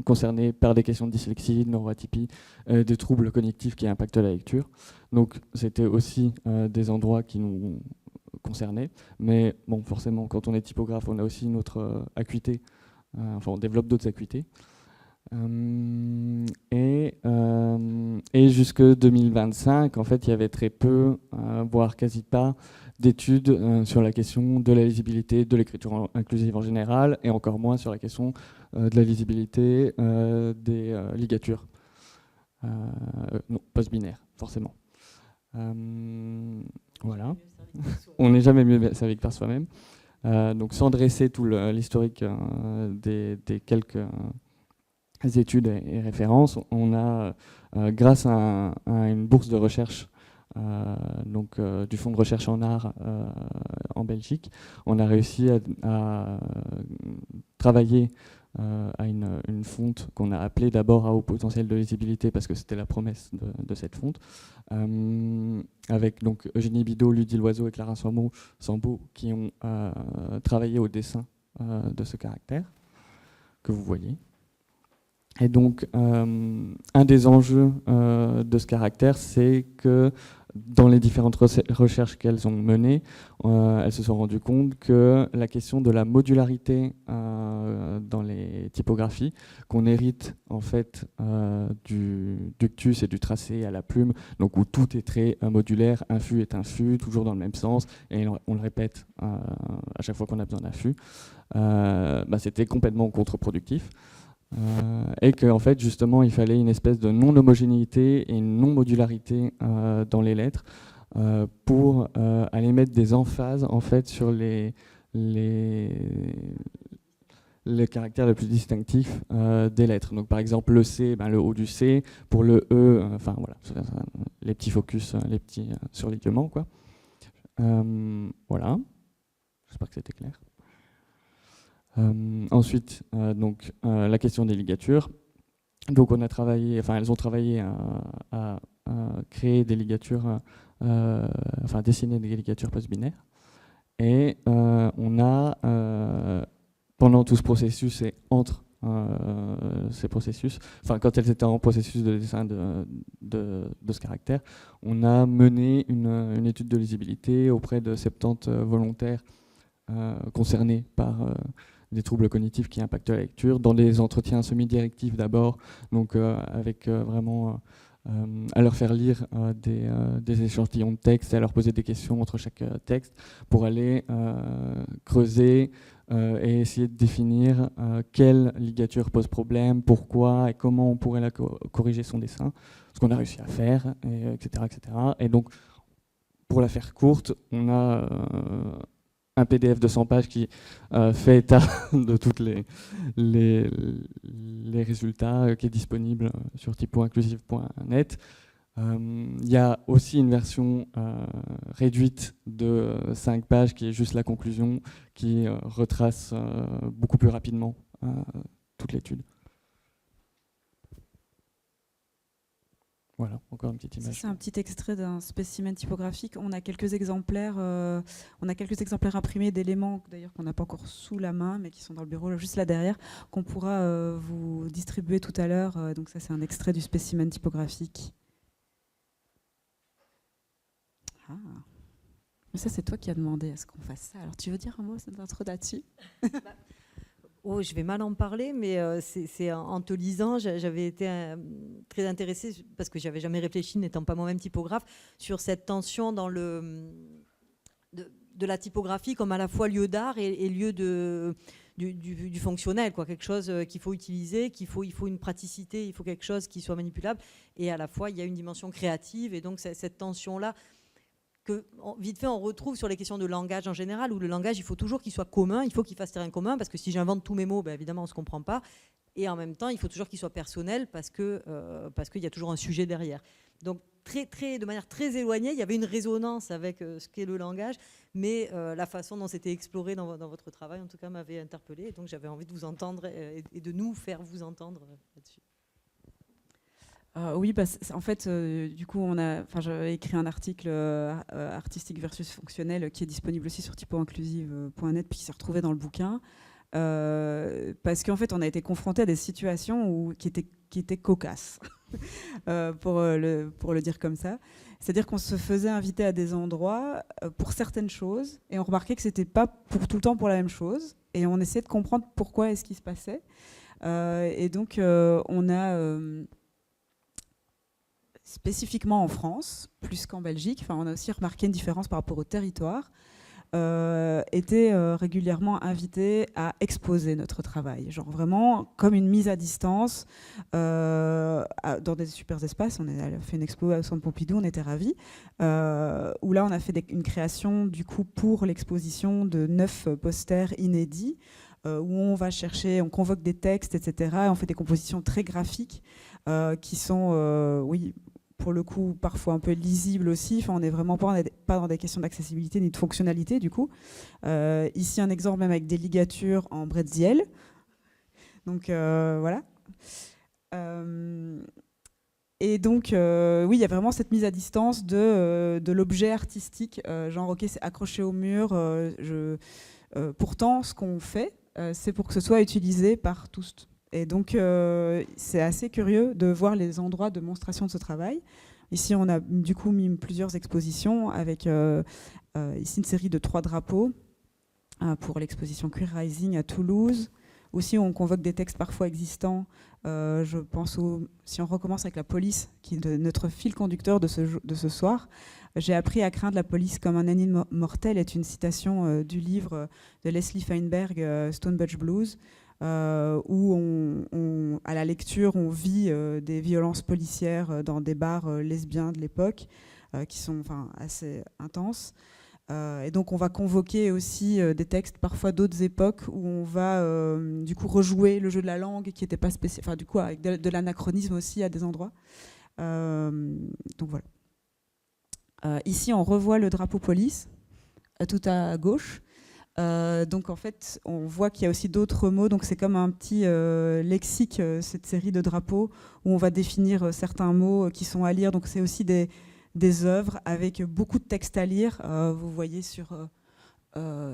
concernés par des questions de dyslexie, de neuroatypie, des troubles cognitifs qui impactent la lecture. Donc c'était aussi des endroits qui nous concernaient. Mais bon, forcément, quand on est typographe, on a aussi notre acuité. Enfin, on développe d'autres acuités. Et jusque 2025, en fait, il y avait très peu, voire quasi pas, d'études sur la question de la lisibilité de l'écriture inclusive en général, et encore moins sur la question de la lisibilité des ligatures non, post-binaires, forcément. Voilà. On n'est jamais mieux servi que par soi-même. Donc sans dresser tout l'historique des quelques études et références, on a, grâce à une bourse de recherche donc, du Fonds de recherche en art en Belgique, on a réussi à travailler à une fonte qu'on a appelée d'abord à haut potentiel de lisibilité parce que c'était la promesse de cette fonte, avec donc Eugénie Bidot, Ludie Loiseau et Clara Sambeau qui ont travaillé au dessin de ce caractère que vous voyez. Et donc, un des enjeux de ce caractère, c'est que dans les différentes recherches qu'elles ont menées, elles se sont rendues compte que la question de la modularité dans les typographies, qu'on hérite en fait du ductus et du tracé à la plume, donc où tout est très modulaire, un fût est un fût, toujours dans le même sens, et on le répète à chaque fois qu'on a besoin d'un fût, c'était complètement contre-productif. Et qu'en fait justement il fallait une espèce de non-homogénéité et une non-modularité dans les lettres pour aller mettre des emphases en fait sur les caractères les plus distinctifs des lettres. Donc par exemple le C, le haut du C, pour le E, enfin voilà, les petits focus, les petits surlignements quoi. Voilà, j'espère que c'était clair. Ensuite, donc, la question des ligatures. Donc on a travaillé, enfin elles ont travaillé à créer des ligatures, enfin dessiner des ligatures post-binaires. Et on a, pendant tout ce processus et entre ces processus, enfin quand elles étaient en processus de dessin de ce caractère, on a mené une étude de lisibilité auprès de 70 volontaires concernés par des troubles cognitifs qui impactent la lecture, dans des entretiens semi-directifs d'abord, donc avec vraiment à leur faire lire des échantillons de texte, à leur poser des questions entre chaque texte, pour aller creuser et essayer de définir quelle ligature pose problème, pourquoi et comment on pourrait corriger son dessin, ce qu'on a réussi à faire, etc., etc. Et donc, pour la faire courte, on a un PDF de 100 pages qui fait état de tous les résultats, qui est disponible sur typoinclusive.net. Il y a aussi une version réduite de 5 pages qui est juste la conclusion, qui retrace beaucoup plus rapidement toute l'étude. Voilà, encore une petite image. C'est un petit extrait d'un spécimen typographique. On a quelques exemplaires imprimés d'éléments, d'ailleurs qu'on n'a pas encore sous la main, mais qui sont dans le bureau juste là derrière, qu'on pourra vous distribuer tout à l'heure. Donc ça, c'est un extrait du spécimen typographique. Ah. Mais ça, c'est toi qui as demandé à ce qu'on fasse ça. Alors, tu veux dire un mot d'intro là-dessus ? Oh, je vais mal en parler, mais c'est en te lisant, j'avais été très intéressée, parce que j'avais jamais réfléchi, n'étant pas moi-même typographe, sur cette tension dans de la typographie comme à la fois lieu d'art et lieu du fonctionnel, quoi. Quelque chose qu'il faut utiliser, il faut une praticité, il faut quelque chose qui soit manipulable, et à la fois il y a une dimension créative, et donc cette tension-là, que vite fait on retrouve sur les questions de langage en général, où le langage il faut toujours qu'il soit commun, il faut qu'il fasse terrain commun, parce que si j'invente tous mes mots, évidemment on ne se comprend pas, et en même temps il faut toujours qu'il soit personnel, parce qu'il y a toujours un sujet derrière. Donc de manière très éloignée. Il y avait une résonance avec ce qu'est le langage, mais la façon dont c'était exploré dans votre travail, en tout cas, m'avait interpellée. Et donc, j'avais envie de vous entendre et de nous faire vous entendre là-dessus. Oui, en fait, du coup, j'avais écrit un article artistique versus fonctionnel qui est disponible aussi sur typoinclusive.net, puis qui s'est retrouvé dans le bouquin. Parce qu'en fait, on a été confronté à des situations qui étaient cocasses, pour le dire comme ça. C'est-à-dire qu'on se faisait inviter à des endroits pour certaines choses, et on remarquait que c'était pas pour tout le temps pour la même chose, et on essayait de comprendre pourquoi est-ce qui se passait. Et donc, on a spécifiquement en France, plus qu'en Belgique, on a aussi remarqué une différence par rapport au territoire, était régulièrement invité à exposer notre travail, genre vraiment comme une mise à distance dans des super espaces. On a fait une expo au Centre Pompidou, on était ravis, où là on a fait une création du coup pour l'exposition de 9 posters inédits, où on va chercher, on convoque des textes, etc. Et on fait des compositions très graphiques qui sont, oui, pour le coup, parfois un peu lisibles aussi. On n'est vraiment pas dans des questions d'accessibilité ni de fonctionnalité, du coup. Ici, un exemple même avec des ligatures en bretziel. Donc, voilà. Et donc, oui, il y a vraiment cette mise à distance de l'objet artistique. Genre, ok, c'est accroché au mur. Pourtant, ce qu'on fait, c'est pour que ce soit utilisé par tous. Et donc, c'est assez curieux de voir les endroits de monstration de ce travail. Ici, on a du coup mis plusieurs expositions avec ici une série de 3 drapeaux pour l'exposition Queer Rising à Toulouse. Aussi, on convoque des textes parfois existants. Je pense si on recommence avec la police, qui est notre fil conducteur de ce soir. J'ai appris à craindre la police comme un ennemi mortel est une citation du livre de Leslie Feinberg, Stone Butch Blues, où à la lecture, on vit des violences policières dans des bars lesbiens de l'époque, qui sont assez intenses. Et donc, on va convoquer aussi des textes parfois d'autres époques où on va du coup rejouer le jeu de la langue qui n'était pas spécial, du coup avec de l'anachronisme aussi à des endroits. Donc voilà. Ici, on revoit le drapeau police, tout à gauche. Donc en fait, on voit qu'il y a aussi d'autres mots. Donc c'est comme un petit lexique, cette série de drapeaux où on va définir certains mots qui sont à lire. Donc c'est aussi des œuvres avec beaucoup de textes à lire. Vous voyez sur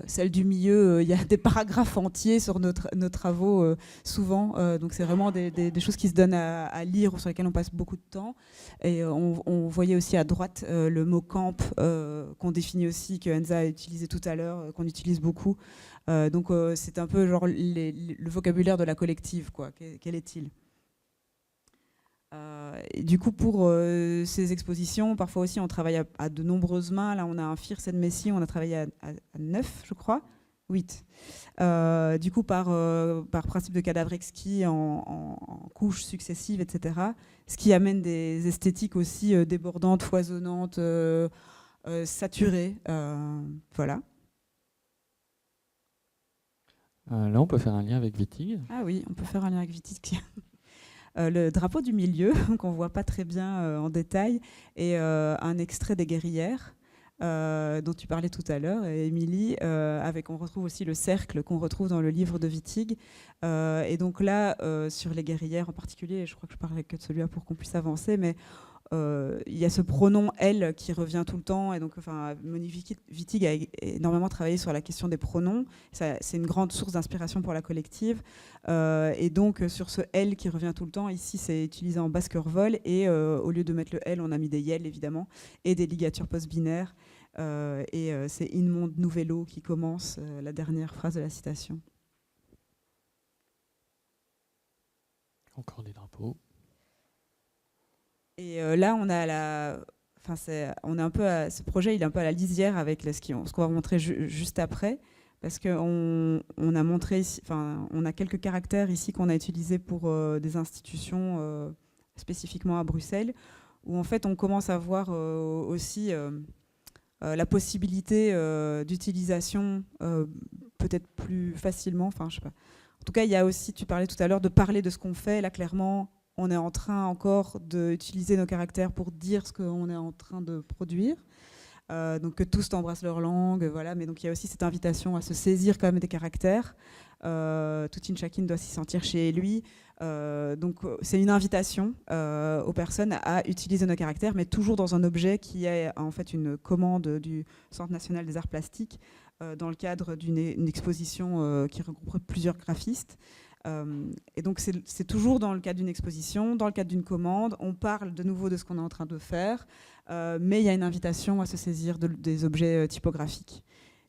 celle du milieu, il y a des paragraphes entiers sur nos travaux souvent. Donc c'est vraiment des choses qui se donnent à lire ou sur lesquelles on passe beaucoup de temps. Et on voyait aussi à droite le mot camp qu'on définit aussi, que Enza a utilisé tout à l'heure, qu'on utilise beaucoup. Donc c'est un peu genre le vocabulaire de la collective, quoi. Quel est-il ? Et du coup, pour ces expositions, parfois aussi, on travaille à de nombreuses mains. Là, on a un First and Messi, on a travaillé à 9, je crois, 8. Du coup, par principe de cadavre exquis en couches successives, etc. Ce qui amène des esthétiques aussi débordantes, foisonnantes, saturées. Voilà. Là, on peut faire un lien avec Wittig. Ah oui, on peut faire un lien avec Wittig. Le drapeau du milieu, qu'on ne voit pas très bien en détail, et un extrait des guerrières dont tu parlais tout à l'heure, Émilie, on retrouve aussi le cercle qu'on retrouve dans le livre de Wittig. Et donc là, sur les guerrières en particulier, je crois que je parlerai que de celui-là pour qu'on puisse avancer, mais il y a ce pronom « elle » qui revient tout le temps. Et donc, Monique Wittig a énormément travaillé sur la question des pronoms. C'est une grande source d'inspiration pour la collective. Et donc, sur ce « elle » qui revient tout le temps, ici, c'est utilisé en Baskerville. Et au lieu de mettre le « elle », on a mis des « yel », évidemment, et des ligatures post-binaires. Et c'est « in monde novello » qui commence la dernière phrase de la citation. Encore des drapeaux. Et là, on a on est un peu ce projet, il est un peu à la lisière avec ce qu'on va montrer juste après, parce qu'on a montré, on a quelques caractères ici qu'on a utilisés pour des institutions spécifiquement à Bruxelles, où en fait on commence à voir aussi la possibilité d'utilisation peut-être plus facilement. Je sais pas. En tout cas, il y a aussi, tu parlais tout à l'heure de parler de ce qu'on fait. Là, clairement, on est en train encore d'utiliser nos caractères pour dire ce qu'on est en train de produire. Donc que tous embrassent leur langue, voilà. Mais donc il y a aussi cette invitation à se saisir quand même des caractères. Toute une chacune doit s'y sentir chez lui. Donc c'est une invitation aux personnes à utiliser nos caractères, mais toujours dans un objet qui est en fait une commande du Centre national des arts plastiques dans le cadre d'une exposition qui regroupe plusieurs graphistes. Et donc c'est toujours dans le cadre d'une exposition, dans le cadre d'une commande, on parle de nouveau de ce qu'on est en train de faire, mais il y a une invitation à se saisir des objets typographiques.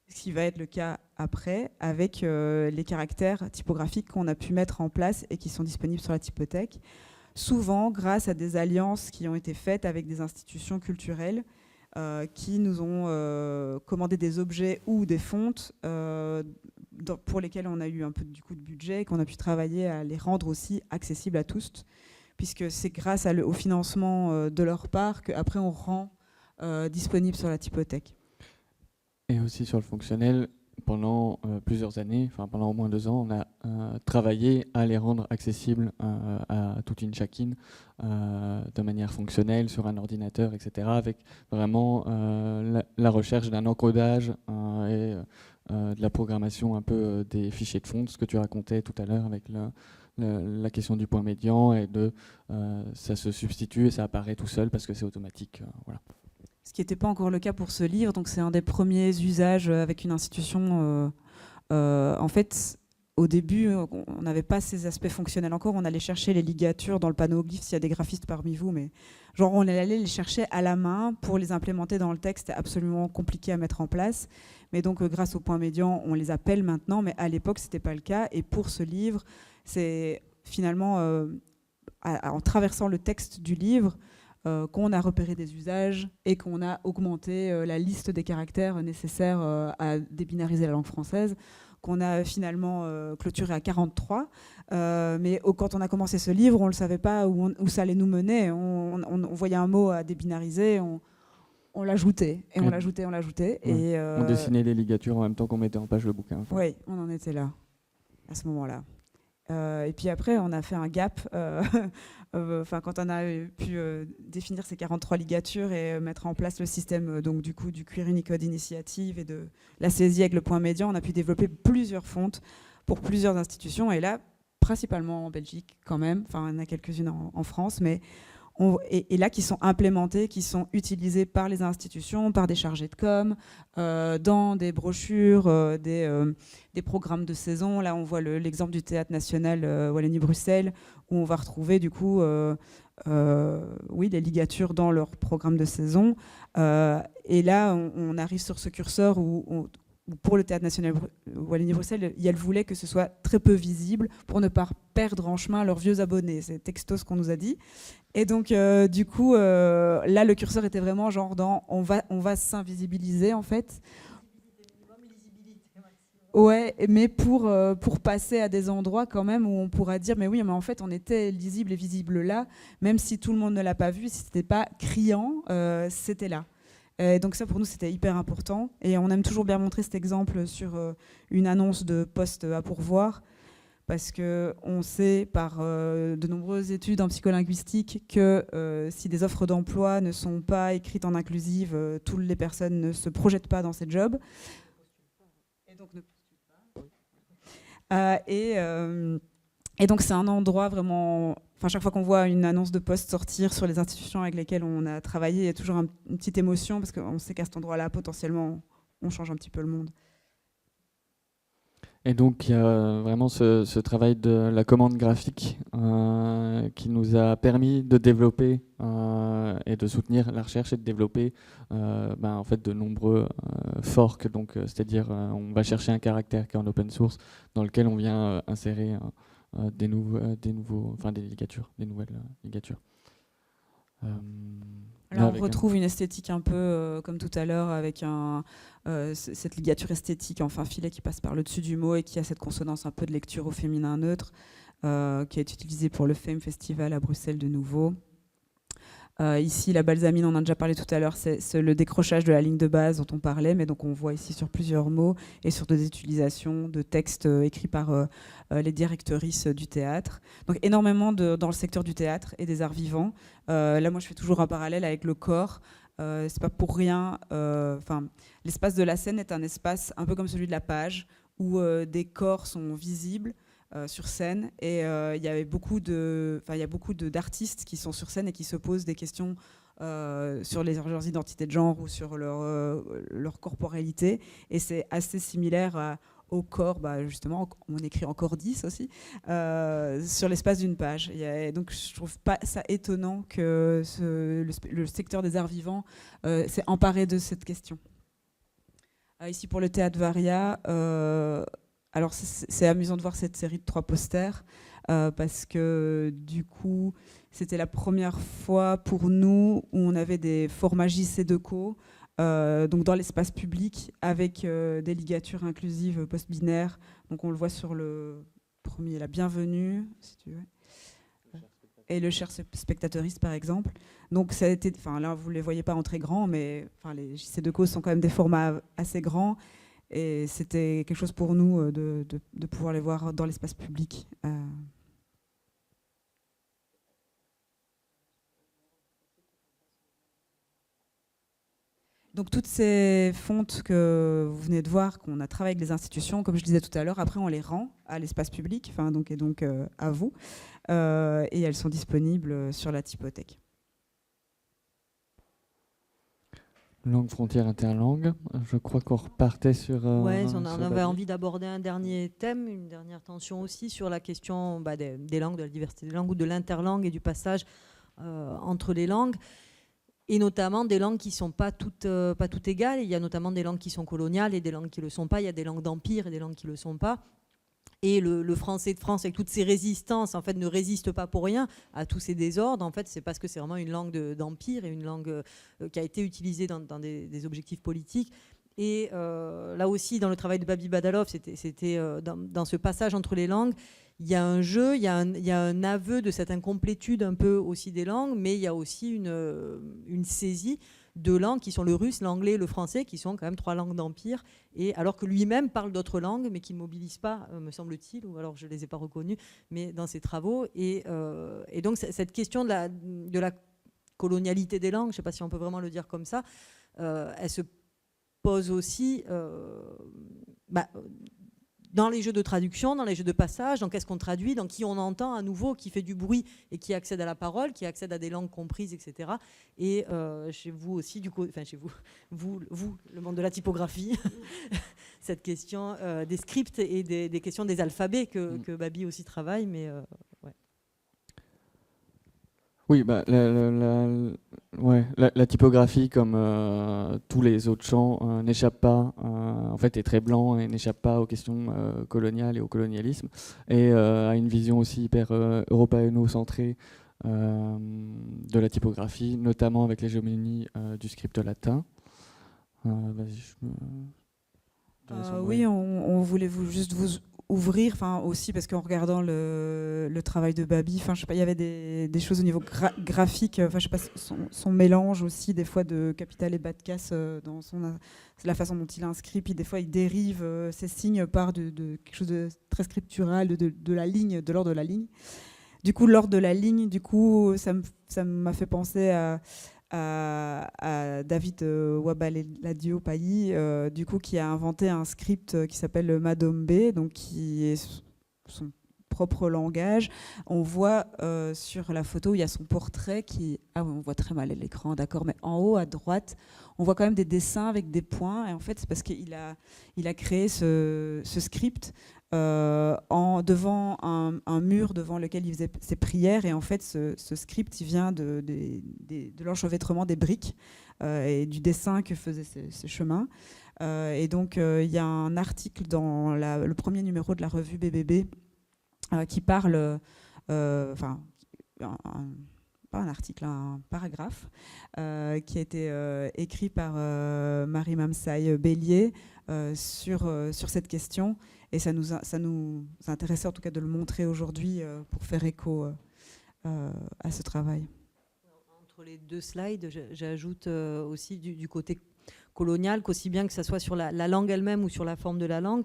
Ce qui va être le cas après avec les caractères typographiques qu'on a pu mettre en place et qui sont disponibles sur la typothèque, souvent grâce à des alliances qui ont été faites avec des institutions culturelles qui nous ont commandé des objets ou des fontes pour lesquels on a eu un peu du coup de budget et qu'on a pu travailler à les rendre aussi accessibles à tous, puisque c'est grâce au financement de leur part qu'après on rend disponible sur la typothèque. Et aussi sur le fonctionnel, pendant plusieurs années, enfin pendant au moins 2 ans, on a travaillé à les rendre accessibles à toute une chacune de manière fonctionnelle sur un ordinateur, etc. Avec vraiment la recherche d'un encodage et de la programmation un peu des fichiers de fonte, ce que tu racontais tout à l'heure avec la question du point médian et ça se substitue et ça apparaît tout seul parce que c'est automatique. Voilà. Ce qui n'était pas encore le cas pour ce livre, donc c'est un des premiers usages avec une institution. En fait, au début, on n'avait pas ces aspects fonctionnels encore. On allait chercher les ligatures dans le panneau glyphe s'il y a des graphistes parmi vous, mais genre on allait les chercher à la main pour les implémenter dans le texte. C'était absolument compliqué à mettre en place. Mais donc, grâce au point médian, on les appelle maintenant, mais à l'époque, ce n'était pas le cas. Et pour ce livre, c'est finalement, en traversant le texte du livre, qu'on a repéré des usages et qu'on a augmenté la liste des caractères nécessaires à débinariser la langue française, qu'on a finalement clôturé à 43. Mais quand on a commencé ce livre, on ne savait pas où ça allait nous mener. On voyait un mot à débinariser, on l'ajoutait, et on l'ajoutait, on l'ajoutait. Ouais. Et on dessinait les ligatures en même temps qu'on mettait en page le bouquin. Enfin. Oui, on en était là, à ce moment-là. Et puis après, on a fait un gap. Quand on a pu définir ces 43 ligatures et mettre en place le système donc, du coup, du Queer Unicode Initiative et de la saisie avec le point médian, on a pu développer plusieurs fontes pour plusieurs institutions. Et là, principalement en Belgique quand même. Enfin, il y en a quelques-unes en France, mais et là qui sont implémentées, qui sont utilisées par les institutions, par des chargés de com, dans des brochures, des programmes de saison. Là, on voit l'exemple du Théâtre National Wallonie-Bruxelles, où on va retrouver du coup les ligatures dans leur programme de saison. Et là, on arrive sur ce curseur où pour le Théâtre National Wallonie-Bruxelles, elle voulait que ce soit très peu visible pour ne pas perdre en chemin leurs vieux abonnés. C'est texto ce qu'on nous a dit. Et donc, du coup, là, le curseur était vraiment genre dans on va s'invisibiliser, en fait. Ouais, mais pour passer à des endroits quand même où on pourra dire mais oui, mais en fait, on était lisible et visible là, même si tout le monde ne l'a pas vu, si c'était pas criant, c'était là. Et donc ça, pour nous, c'était hyper important. Et on aime toujours bien montrer cet exemple sur une annonce de poste à pourvoir, parce qu'on sait par de nombreuses études en psycholinguistique que si des offres d'emploi ne sont pas écrites en inclusive, toutes les personnes ne se projettent pas dans ces jobs. Et donc ne postulent pas. Et donc c'est un endroit vraiment... Enfin, chaque fois qu'on voit une annonce de poste sortir sur les institutions avec lesquelles on a travaillé, il y a toujours une petite émotion, parce qu'on sait qu'à cet endroit-là, potentiellement, on change un petit peu le monde. Et donc, il y a vraiment ce travail de la commande graphique qui nous a permis de développer et de soutenir la recherche et de développer en fait, de nombreux forks. Donc, c'est-à-dire, on va chercher un caractère qui est en open source dans lequel on vient insérer des ligatures, des nouvelles ligatures. Là, on retrouve une esthétique un peu comme tout à l'heure, avec cette ligature esthétique, enfin filet qui passe par le dessus du mot et qui a cette consonance un peu de lecture au féminin neutre, qui est utilisée pour le Fame Festival à Bruxelles de nouveau. Ici, la balsamine, on en a déjà parlé tout à l'heure, c'est le décrochage de la ligne de base dont on parlait, mais donc on voit ici sur plusieurs mots et sur des utilisations de textes écrits par les directrices du théâtre. Donc énormément dans le secteur du théâtre et des arts vivants. Là, moi, je fais toujours un parallèle avec le corps. C'est pas pour rien. L'espace de la scène est un espace un peu comme celui de la page, où des corps sont visibles sur scène, et il y a beaucoup d'artistes qui sont sur scène et qui se posent des questions sur leurs identités de genre ou sur leur corporalité, et c'est assez similaire au corps, justement, on écrit encore 10 aussi, sur l'espace d'une page. Donc je trouve pas ça étonnant que le secteur des arts vivants s'est emparé de cette question. Ici pour le Théâtre Varia, alors c'est amusant de voir cette série de 3 posters, parce que du coup c'était la première fois pour nous où on avait des formats JC2Co, donc dans l'espace public, avec des ligatures inclusives post-binaires. Donc on le voit sur le premier, la bienvenue, si tu veux, et le cher spectateuriste par exemple. Donc ça a été, là vous ne les voyez pas en très grand, mais les JC2Co sont quand même des formats assez grands. Et c'était quelque chose pour nous de pouvoir les voir dans l'espace public. Donc toutes ces fontes que vous venez de voir, qu'on a travaillé avec les institutions, comme je disais tout à l'heure, après on les rend à l'espace public, donc à vous, et elles sont disponibles sur la typothèque. Langue, frontière, interlangue. Je crois qu'on repartait sur... Ouais, on avait envie d'aborder un dernier thème, une dernière tension aussi sur la question des langues, de la diversité des langues ou de l'interlangue et du passage entre les langues, et notamment des langues qui ne sont pas toutes égales. Il y a notamment des langues qui sont coloniales et des langues qui ne le sont pas. Il y a des langues d'empire et des langues qui ne le sont pas. Et le français de France, avec toutes ses résistances, en fait, ne résiste pas pour rien à tous ces désordres. En fait, c'est parce que c'est vraiment une langue d'empire et une langue qui a été utilisée dans des objectifs politiques. Et là aussi, dans le travail de Babi Badalov, c'était dans ce passage entre les langues, il y a un jeu, il y a un aveu de cette incomplétude un peu aussi des langues, mais il y a aussi une saisie de langues qui sont le russe, l'anglais, le français, qui sont quand même 3 langues d'empire, et alors que lui-même parle d'autres langues, mais qui ne mobilisent pas, me semble-t-il, ou alors je ne les ai pas reconnues, mais dans ses travaux. Et donc cette question de la colonialité des langues, je ne sais pas si on peut vraiment le dire comme ça, elle se pose aussi dans les jeux de traduction, dans les jeux de passage, dans qu'est-ce qu'on traduit, dans qui on entend à nouveau, qui fait du bruit et qui accède à la parole, qui accède à des langues comprises, etc. Et chez vous aussi, du coup, chez vous, le monde de la typographie, cette question des scripts et des questions des alphabets que Babi aussi travaille, mais ouais. Oui, la typographie, comme tous les autres champs, n'échappe pas, en fait, est très blanc et n'échappe pas aux questions coloniales et au colonialisme, et a une vision aussi hyper européano-centrée de la typographie, notamment avec l'hégémonie du script latin. Oui, on voulait juste vous ouvrir, aussi parce qu'en regardant le travail de Babi, je sais pas, il y avait des choses au niveau graphique, je sais pas, son mélange aussi des fois de capital et bas de casse dans la façon dont il inscrit, puis des fois il dérive ses signes par de quelque chose de très scriptural, de la ligne, de l'ordre de la ligne. Du coup, l'ordre de la ligne, ça m'a fait penser à David Wabaladio Payi, du coup, qui a inventé un script qui s'appelle Madombe, donc qui est son propre langage. On voit sur la photo, il y a son portrait qui... Ah oui, on voit très mal l'écran, d'accord, mais en haut à droite, on voit quand même des dessins avec des points, et en fait, c'est parce qu'il a créé ce script devant un mur devant lequel il faisait ses prières, et en fait ce script il vient de l'enchevêtrement des briques et du dessin que faisaient ces chemins, et donc il y a un article dans le premier numéro de la revue BBB qui parle pas un article, un paragraphe qui a été écrit par Marie Mamsaï Bélier sur cette question, et ça nous intéressait en tout cas de le montrer aujourd'hui pour faire écho à ce travail. entre les deux slides, j'ajoute aussi du côté colonial, qu'aussi bien que ça soit sur la langue elle-même ou sur la forme de la langue.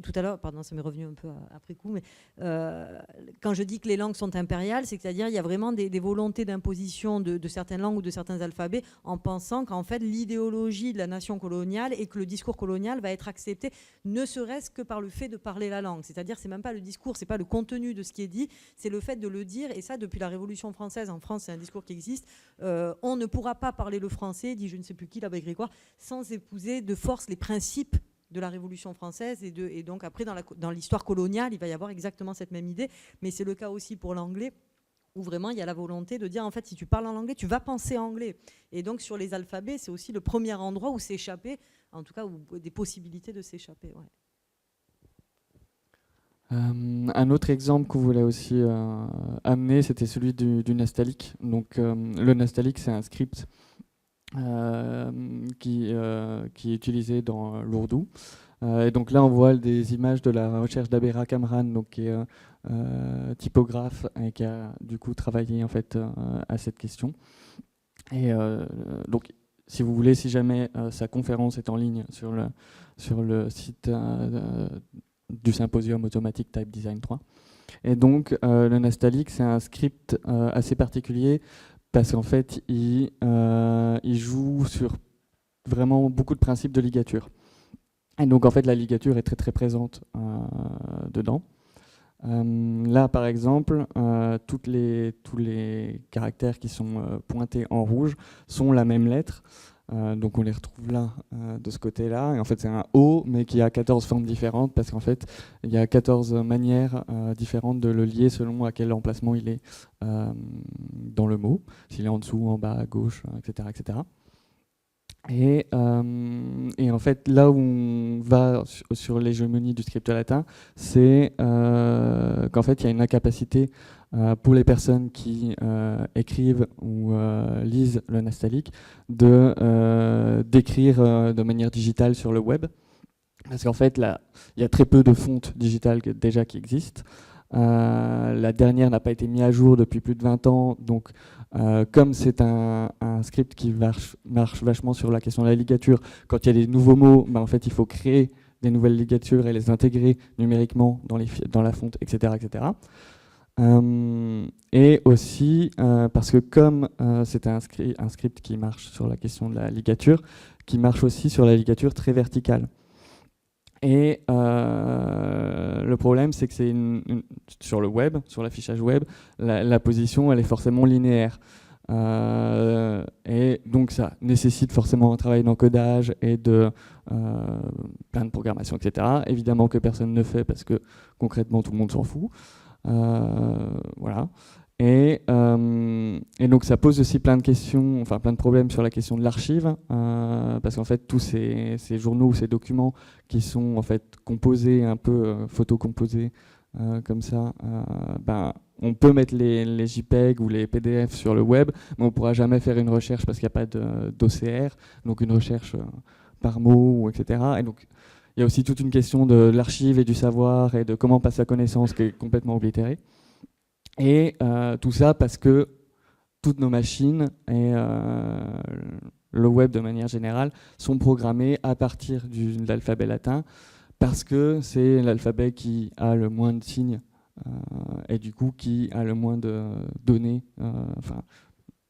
Tout à l'heure, pardon, ça m'est revenu un peu après coup, mais quand je dis que les langues sont impériales, c'est-à-dire il y a vraiment des volontés d'imposition de certaines langues ou de certains alphabets en pensant qu'en fait l'idéologie de la nation coloniale et que le discours colonial va être accepté ne serait-ce que par le fait de parler la langue. C'est-à-dire c'est même pas le discours, c'est pas le contenu de ce qui est dit, c'est le fait de le dire. Et ça, depuis la Révolution française, en France, c'est un discours qui existe. On ne pourra pas parler le français, dit je ne sais plus qui, l'abbé Grégoire, sans épouser de force les principes de la Révolution française et donc après dans l'histoire coloniale il va y avoir exactement cette même idée, mais c'est le cas aussi pour l'anglais où vraiment il y a la volonté de dire en fait si tu parles en anglais tu vas penser anglais, et donc sur les alphabets c'est aussi le premier endroit où s'échapper, en tout cas où des possibilités de s'échapper. Ouais. Un autre exemple qu'on voulait aussi amener, c'était celui du Nastaliq. Donc le Nastaliq, c'est un script qui est utilisé dans l'ourdou. Et donc là, on voit des images de la recherche d'Abera Kamran, donc qui est typographe et qui a du coup travaillé en fait à cette question. Et donc, si vous voulez, si jamais sa conférence est en ligne sur le site du symposium automatique Type Design 3. Et donc, le Nastaliq, c'est un script assez particulier parce qu'en fait, il joue sur vraiment beaucoup de principes de ligature. Et donc, en fait, la ligature est très, très présente dedans. Là, par exemple, tous les caractères qui sont pointés en rouge sont la même lettre. Donc on les retrouve là, de ce côté-là. Et en fait, c'est un O, mais qui a 14 formes différentes, parce qu'en fait, il y a 14 manières différentes de le lier selon à quel emplacement il est dans le mot, s'il est en dessous, en bas, à gauche, etc. etc. Et en fait, là où on va sur l'hégémonie du script latin, c'est qu'en fait, il y a une incapacité pour les personnes qui écrivent ou lisent le Nastaliq d'écrire de manière digitale sur le web. Parce qu'en fait, là, il y a très peu de fontes digitales déjà qui existent. La dernière n'a pas été mise à jour depuis plus de 20 ans, donc comme c'est un script qui marche vachement sur la question de la ligature, quand il y a des nouveaux mots, en fait, il faut créer des nouvelles ligatures et les intégrer numériquement dans la fonte, etc. etc. Et aussi parce que comme c'est un script qui marche sur la question de la ligature, qui marche aussi sur la ligature très verticale. Et le problème, c'est que c'est sur le web, sur l'affichage web, la position, elle est forcément linéaire. Et donc ça nécessite forcément un travail d'encodage et de plein de programmation, etc. Évidemment que personne ne fait parce que concrètement tout le monde s'en fout. Voilà. Et donc ça pose aussi plein de questions, enfin plein de problèmes sur la question de l'archive, parce qu'en fait tous ces journaux ou ces documents qui sont en fait composés, un peu photocomposés comme ça, on peut mettre les JPEG ou les PDF sur le web, mais on ne pourra jamais faire une recherche parce qu'il n'y a pas d'OCR, donc une recherche par mot, etc. Et donc il y a aussi toute une question de l'archive et du savoir et de comment passe la connaissance qui est complètement oblitérée. Et tout ça parce que toutes nos machines et le web de manière générale sont programmées à partir de l'alphabet latin, parce que c'est l'alphabet qui a le moins de signes et du coup qui a le moins de données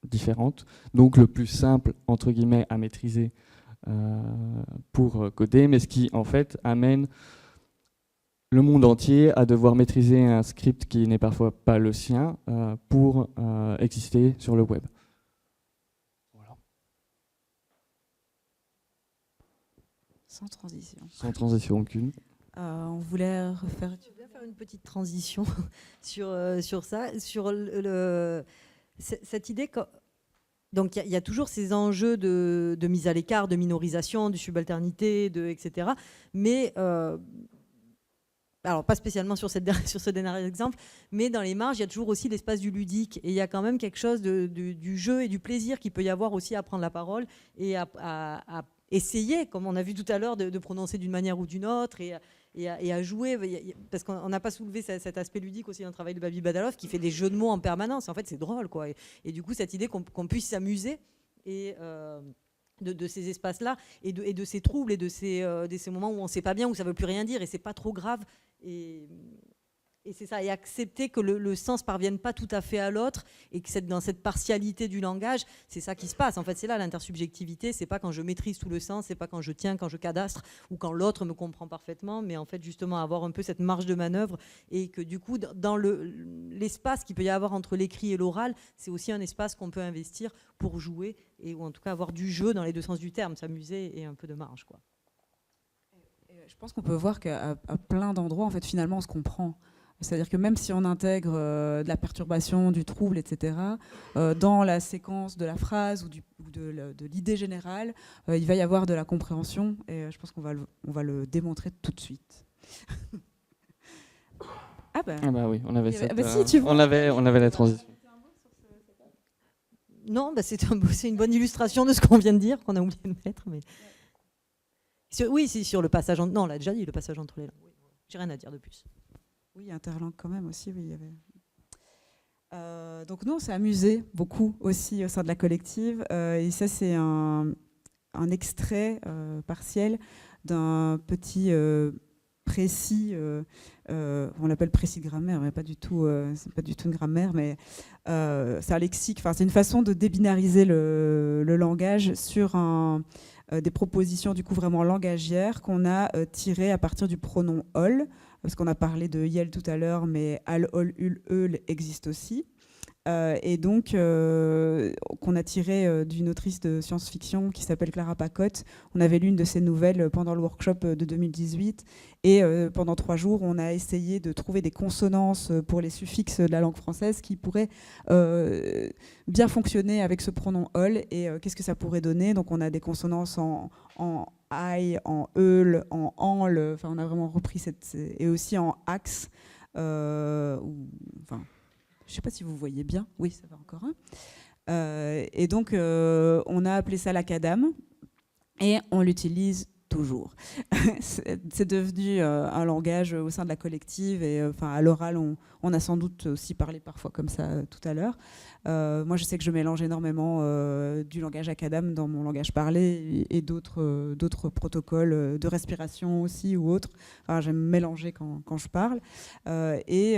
différentes. Donc le plus simple, entre guillemets, à maîtriser pour coder, mais ce qui en fait amène le monde entier à devoir maîtriser un script qui n'est parfois pas le sien pour exister sur le web. Voilà. Sans transition. Sans transition aucune. On voulait refaire... Je voulais faire une petite transition sur ça, sur cette idée que... Donc il y a toujours ces enjeux de mise à l'écart, de minorisation, de subalternité, etc. Mais... alors pas spécialement sur ce dernier exemple, mais dans les marges, il y a toujours aussi l'espace du ludique. Et il y a quand même quelque chose du jeu et du plaisir qu'il peut y avoir aussi à prendre la parole et à essayer, comme on a vu tout à l'heure, de prononcer d'une manière ou d'une autre, et à jouer, parce qu'on n'a pas soulevé cet aspect ludique aussi dans le travail de Babi Badalov, qui fait des jeux de mots en permanence. En fait, c'est drôle, quoi. Et du coup, cette idée qu'on puisse s'amuser et de ces espaces-là et de ces troubles et de ces moments où on ne sait pas bien, où ça ne veut plus rien dire et c'est pas trop grave. Et c'est ça, et accepter que le sens ne parvienne pas tout à fait à l'autre et que dans cette partialité du langage, c'est ça qui se passe. En fait, c'est là l'intersubjectivité, c'est pas quand je maîtrise tout le sens, c'est pas quand je tiens, quand je cadastre ou quand l'autre me comprend parfaitement, mais en fait, justement, avoir un peu cette marge de manœuvre et que du coup, dans l'espace qu'il peut y avoir entre l'écrit et l'oral, c'est aussi un espace qu'on peut investir pour jouer ou en tout cas avoir du jeu dans les deux sens du terme, s'amuser et un peu de marge, quoi. Je pense qu'on peut voir qu'à plein d'endroits, en fait, finalement, on se comprend. C'est-à-dire que même si on intègre de la perturbation, du trouble, etc., dans la séquence de la phrase ou de l'idée générale, il va y avoir de la compréhension et je pense qu'on va le démontrer tout de suite. Ah bah oui, on avait on avait la transition. Non, bah c'est une bonne illustration de ce qu'on vient de dire, qu'on a oublié de mettre. Mais... Oui, c'est sur le passage entre... Non, on l'a déjà dit, le passage entre les langues. J'ai rien à dire de plus. Oui, interlangue quand même aussi. Oui, il y avait... donc nous, on s'est amusé beaucoup aussi au sein de la collective. Et ça, c'est un extrait partiel d'un petit précis. On l'appelle précis de grammaire, mais pas du tout. C'est pas du tout une grammaire, mais c'est un lexique. Enfin, c'est une façon de débinariser le langage sur des propositions du coup vraiment langagières qu'on a tirées à partir du pronom ol. Parce qu'on a parlé de yel tout à l'heure, mais al, ol, ul, eul existe aussi. Et donc, qu'on a tiré d'une autrice de science-fiction qui s'appelle Clara Pacotte. On avait lu une de ses nouvelles pendant le workshop de 2018. Et pendant 3 jours, on a essayé de trouver des consonances pour les suffixes de la langue française qui pourraient bien fonctionner avec ce pronom ol. Et qu'est-ce que ça pourrait donner? Donc, on a des consonances en aïe, en eul, en anle. Enfin, on a vraiment repris et aussi en axe. Enfin, je ne sais pas si vous voyez bien. Oui, ça va encore. Et donc, on a appelé ça l'acadam et on l'utilise toujours. C'est devenu un langage au sein de la collective et à l'oral, on a sans doute aussi parlé parfois comme ça tout à l'heure. Moi, je sais que je mélange énormément du langage acadam dans mon langage parlé et d'autres protocoles de respiration aussi ou autres. Enfin, j'aime mélanger quand je parle. Et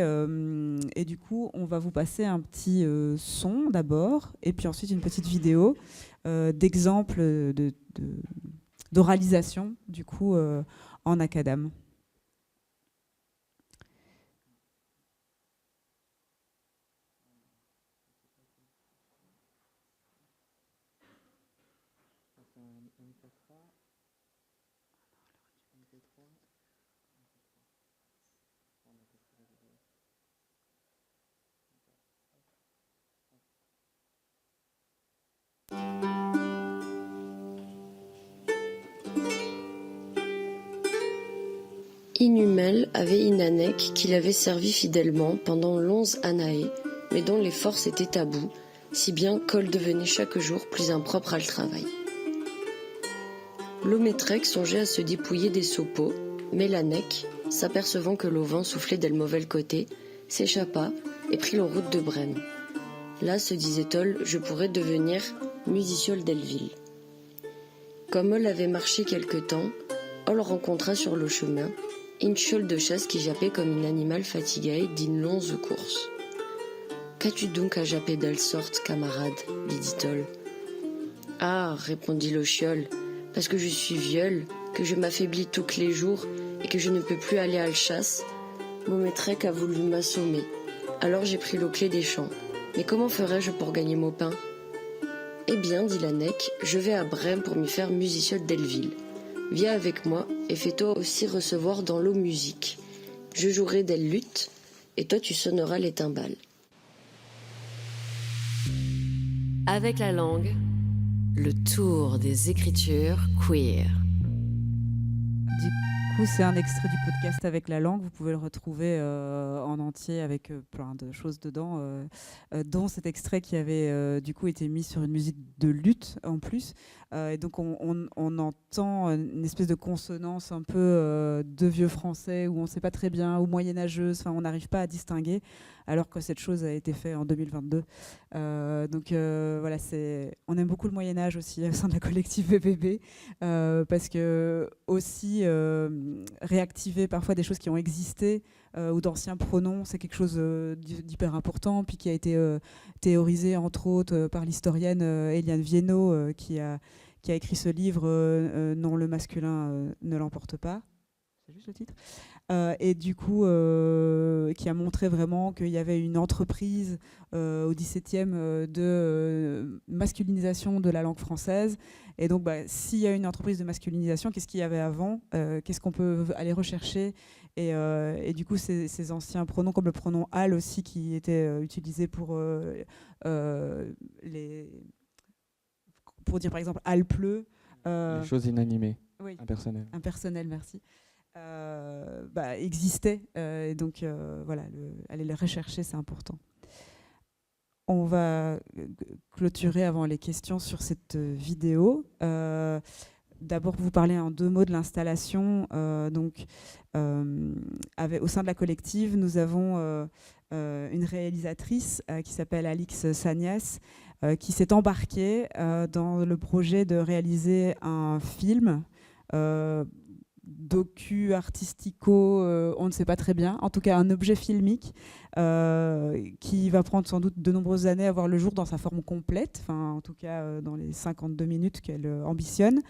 du coup, on va vous passer un petit son d'abord et puis ensuite une petite vidéo d'exemples d'oralisation du coup en acadam. Inumel avait Inanek qui l'avait servi fidèlement pendant 11 années, mais dont les forces étaient à bout, si bien qu'Ol devenait chaque jour plus impropre à le travail. L'Ometrek songeait à se dépouiller des sopeaux, mais l'Anek, s'apercevant que l'auvent soufflait d'elle mauvais côté, s'échappa et prit la route de Brême. Là, se disait Ol, je pourrais devenir musiciole d'Elleville. Comme Ol avait marché quelque temps, Ol rencontra sur le chemin une chiole de chasse qui jappait comme un animal fatigué d'une longue course. Qu'as-tu donc à japper d'elle sorte, camarade, lui dit-Ol. Ah, répondit le chiole, parce que je suis viole, que je m'affaiblis tous les jours et que je ne peux plus aller à la chasse, mon maîtrec a voulu m'assommer. Alors j'ai pris le clé des champs. Mais comment ferais-je pour gagner mon pain? Eh bien, dit l'Anek, je vais à Brême pour m'y faire musiciole d'Elleville. Viens avec moi et fais-toi aussi recevoir dans l'eau musique. Je jouerai des luttes et toi tu sonneras les timbales. Avec la langue, le tour des écritures queer. Du coup, c'est un extrait du podcast Avec la langue. Vous pouvez le retrouver en entier avec plein de choses dedans, dont cet extrait qui avait du coup été mis sur une musique de lutte en plus. Et donc on entend une espèce de consonance un peu de vieux français où on ne sait pas très bien, ou moyenâgeuse, on n'arrive pas à distinguer, alors que cette chose a été faite en 2022. Donc voilà, on aime beaucoup le Moyen-Âge aussi au sein de la collective BBB, parce que aussi réactiver parfois des choses qui ont existé, ou d'anciens pronoms, c'est quelque chose d'hyper important, puis qui a été théorisé entre autres par l'historienne Eliane Viennot, qui a écrit ce livre Non, le masculin ne l'emporte pas. C'est juste le titre. Et du coup, qui a montré vraiment qu'il y avait une entreprise au XVIIe de masculinisation de la langue française. Et donc, s'il y a une entreprise de masculinisation, qu'est-ce qu'il y avait avant ? Qu'est-ce qu'on peut aller rechercher ? Et du coup, ces anciens pronoms, comme le pronom « al » aussi, qui était utilisé pour dire, par exemple, « al pleut ». Les choses inanimées, Oui. impersonnelles. Impersonnelles, merci. Existait. Et donc, voilà, aller les rechercher, c'est important. On va clôturer avant les questions sur cette vidéo. D'abord, vous parler en 2 mots de l'installation. Au sein de la collective, nous avons une réalisatrice qui s'appelle Alix Sagnas, qui s'est embarquée dans le projet de réaliser un film docu-artistico, on ne sait pas très bien, en tout cas un objet filmique qui va prendre sans doute de nombreuses années à voir le jour dans sa forme complète, en tout cas dans les 52 minutes qu'elle ambitionne.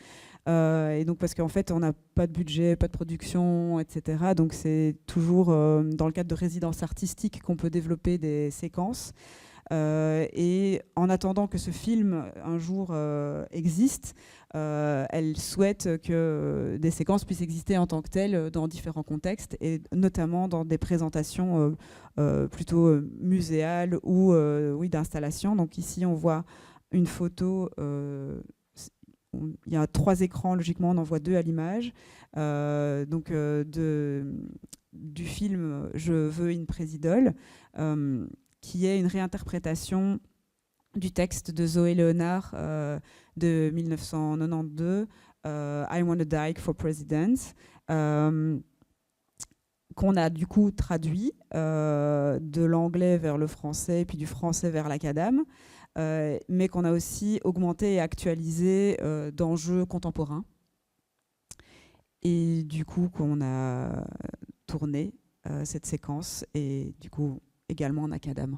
Et donc parce qu'en fait on n'a pas de budget, pas de production, etc. Donc c'est toujours dans le cadre de résidences artistiques qu'on peut développer des séquences. Et en attendant que ce film un jour existe, elle souhaite que des séquences puissent exister en tant que telles dans différents contextes, et notamment dans des présentations plutôt muséales ou d'installation. Donc ici on voit une photo, il y a 3 écrans, logiquement on en voit 2 à l'image, du film Je veux une présidole, qui est une réinterprétation du texte de Zoé Leonard de 1992, I Want to Die for President, qu'on a du coup traduit de l'anglais vers le français, puis du français vers l'acadam, mais qu'on a aussi augmenté et actualisé d'enjeux contemporains. Et du coup, qu'on a tourné cette séquence, et du coup, également en acadam.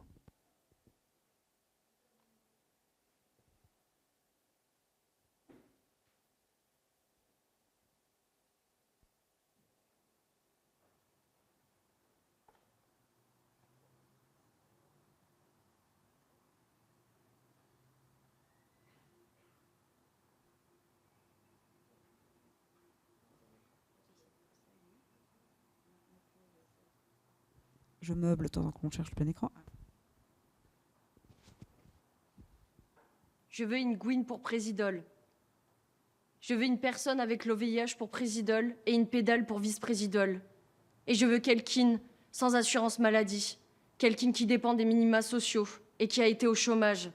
Je meuble le temps qu'on cherche le plein écran. Je veux une Gwyn pour présidole. Je veux une personne avec l'OVIH pour présidole et une pédale pour vice-présidole. Et je veux quelqu'un sans assurance maladie, quelqu'un qui dépend des minima sociaux et qui a été au chômage,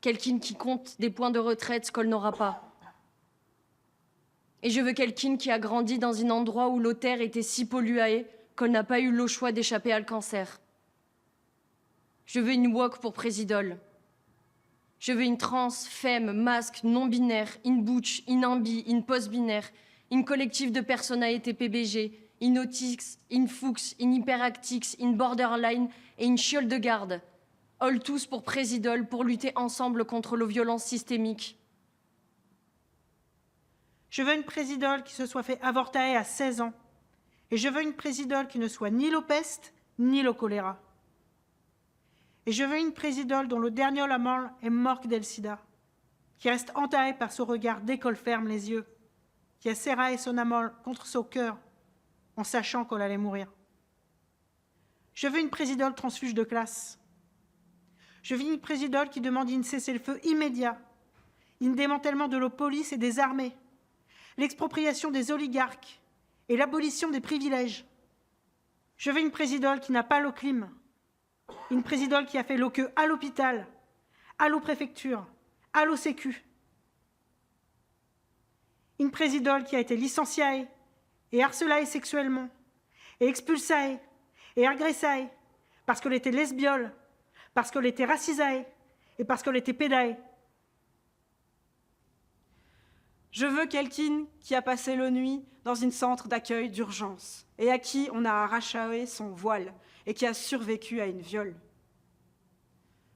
quelqu'un qui compte des points de retraite qu'elle n'aura pas. Et je veux quelqu'un qui a grandi dans un endroit où l'eau terre était si polluée qu'elle n'a pas eu le choix d'échapper à le cancer. Je veux une woke pour présidole. Je veux une trans, femme, masque, non-binaire, une butch, une ambi, une post-binaire, une collective de personnes à été PBG, une autix, une fuchs, une hyperactix, une borderline et une chiole de garde. All tous pour présidole, pour lutter ensemble contre les violences systémiques. Je veux une présidole qui se soit fait avorter à 16 ans. Et je veux une présidole qui ne soit ni l'opeste, ni le choléra. Et je veux une présidole dont le dernier amant est mort del sida, qui reste enterré par son regard dès qu'elle ferme les yeux, qui a serré son amant contre son cœur en sachant qu'elle allait mourir. Je veux une présidole transfuge de classe. Je veux une présidole qui demande un cessez-le-feu immédiat, un démantèlement de la police et des armées, l'expropriation des oligarques et l'abolition des privilèges. Je veux une présidole qui n'a pas le clim, une présidole qui a fait le queue à l'hôpital, à l'eau-préfecture, à l'eau-sécu. une présidole qui a été licenciée et harcelée sexuellement, et expulsée et agressée parce qu'elle était lesbienne, parce qu'elle était racisée et parce qu'elle était pédée. Je veux quelqu'un qui a passé la nuit dans un centre d'accueil d'urgence et à qui on a arraché son voile et qui a survécu à une viol.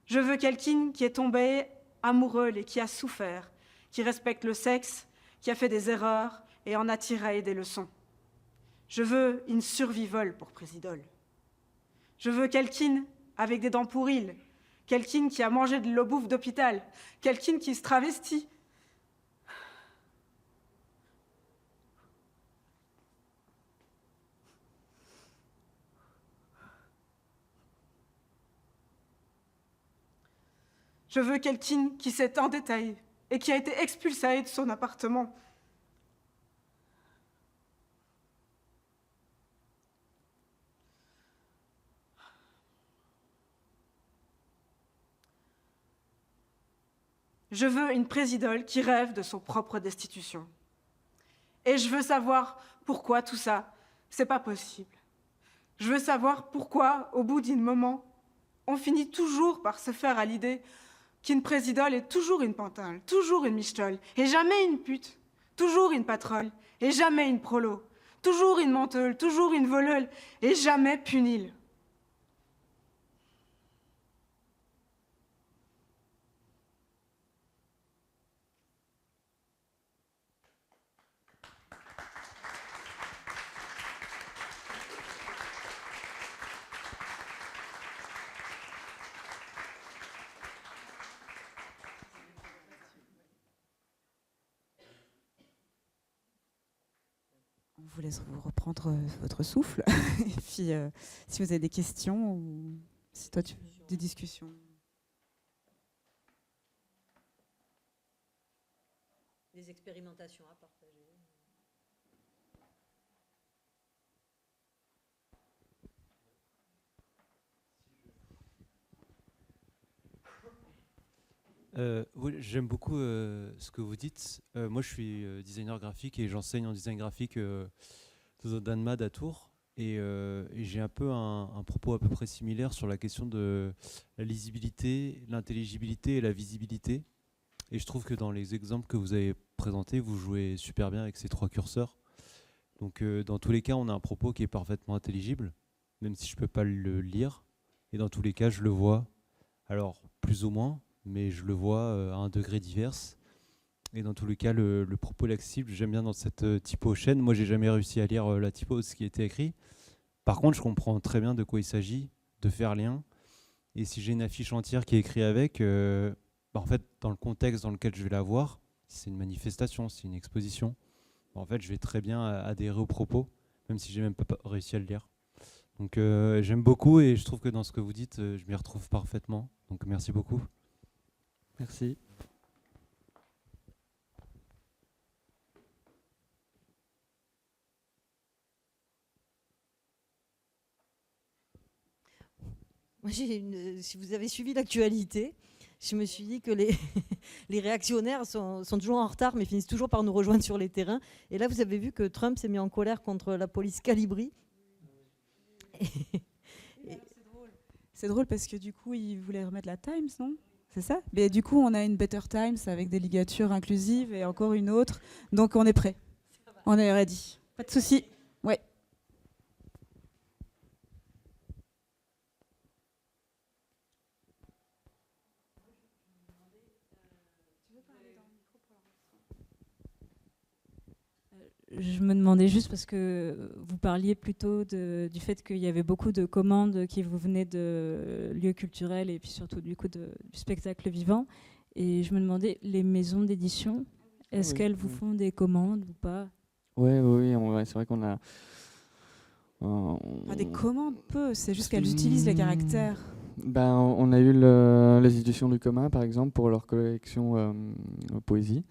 Je veux quelqu'un qui est tombé amoureux et qui a souffert, qui respecte le sexe, qui a fait des erreurs et en a tiré des leçons. Je veux une survivole pour présidole. Je veux quelqu'un avec des dents pourries, quelqu'un qui a mangé de la bouffe d'hôpital, quelqu'un qui se travestit. Je veux quelqu'un qui s'est endetté et qui a été expulsé de son appartement. Je veux une présidole qui rêve de son propre destitution. Et je veux savoir pourquoi tout ça, c'est pas possible. Je veux savoir pourquoi, au bout d'un moment, on finit toujours par se faire à l'idée qu'une présidole est toujours une pantale, toujours une michetolle, et jamais une pute, toujours une patrole, et jamais une prolo, toujours une menteule, toujours une voleule, et jamais punile. On vous laisse vous reprendre votre souffle. Et puis, si vous avez des questions ou si toi tu veux des discussions. Des expérimentations à partager. Oui, j'aime beaucoup ce que vous dites. Moi, je suis designer graphique et j'enseigne en design graphique dans un DANMAD à Tours. Et j'ai un peu un propos à peu près similaire sur la question de la lisibilité, l'intelligibilité et la visibilité. Et je trouve que dans les exemples que vous avez présentés, vous jouez super bien avec ces trois curseurs. Donc dans tous les cas, on a un propos qui est parfaitement intelligible, même si je ne peux pas le lire. Et dans tous les cas, je le vois, alors plus ou moins, mais je le vois à un degré divers. Et dans tous les cas, le propos est accessible. J'aime bien dans cette typo chaîne. Moi, j'ai jamais réussi à lire la typo, ce qui était écrit. Par contre, je comprends très bien de quoi il s'agit, de faire lien. Et si j'ai une affiche entière qui est écrite avec, en fait, dans le contexte dans lequel je vais la voir, si c'est une manifestation, si c'est une exposition, en fait, je vais très bien adhérer au propos, même si j'ai même pas réussi à le lire. Donc, j'aime beaucoup et je trouve que dans ce que vous dites, je m'y retrouve parfaitement. Donc, merci beaucoup. Merci. Moi, si vous avez suivi l'actualité, je me suis dit que les, les réactionnaires sont toujours en retard, mais finissent toujours par nous rejoindre sur les terrains. Et là, vous avez vu que Trump s'est mis en colère contre la police Calibri. C'est drôle parce que du coup, il voulait remettre la Times, non ? C'est ça ? Mais du coup, on a une Better Times avec des ligatures inclusives et encore une autre. Donc, on est prêt. On est ready. Pas de souci. Ouais. Je me demandais juste parce que vous parliez plutôt du fait qu'il y avait beaucoup de commandes qui vous venaient de lieux culturels et puis surtout du coup du spectacle vivant. Et je me demandais, les maisons d'édition, est-ce qu'elles vous font des commandes ou pas ? Oui, c'est vrai qu'on a... Pas des commandes, peu. C'est juste qu'elles utilisent les caractères. Ben, on a eu les éditions du commun, par exemple, pour leur collection poésie.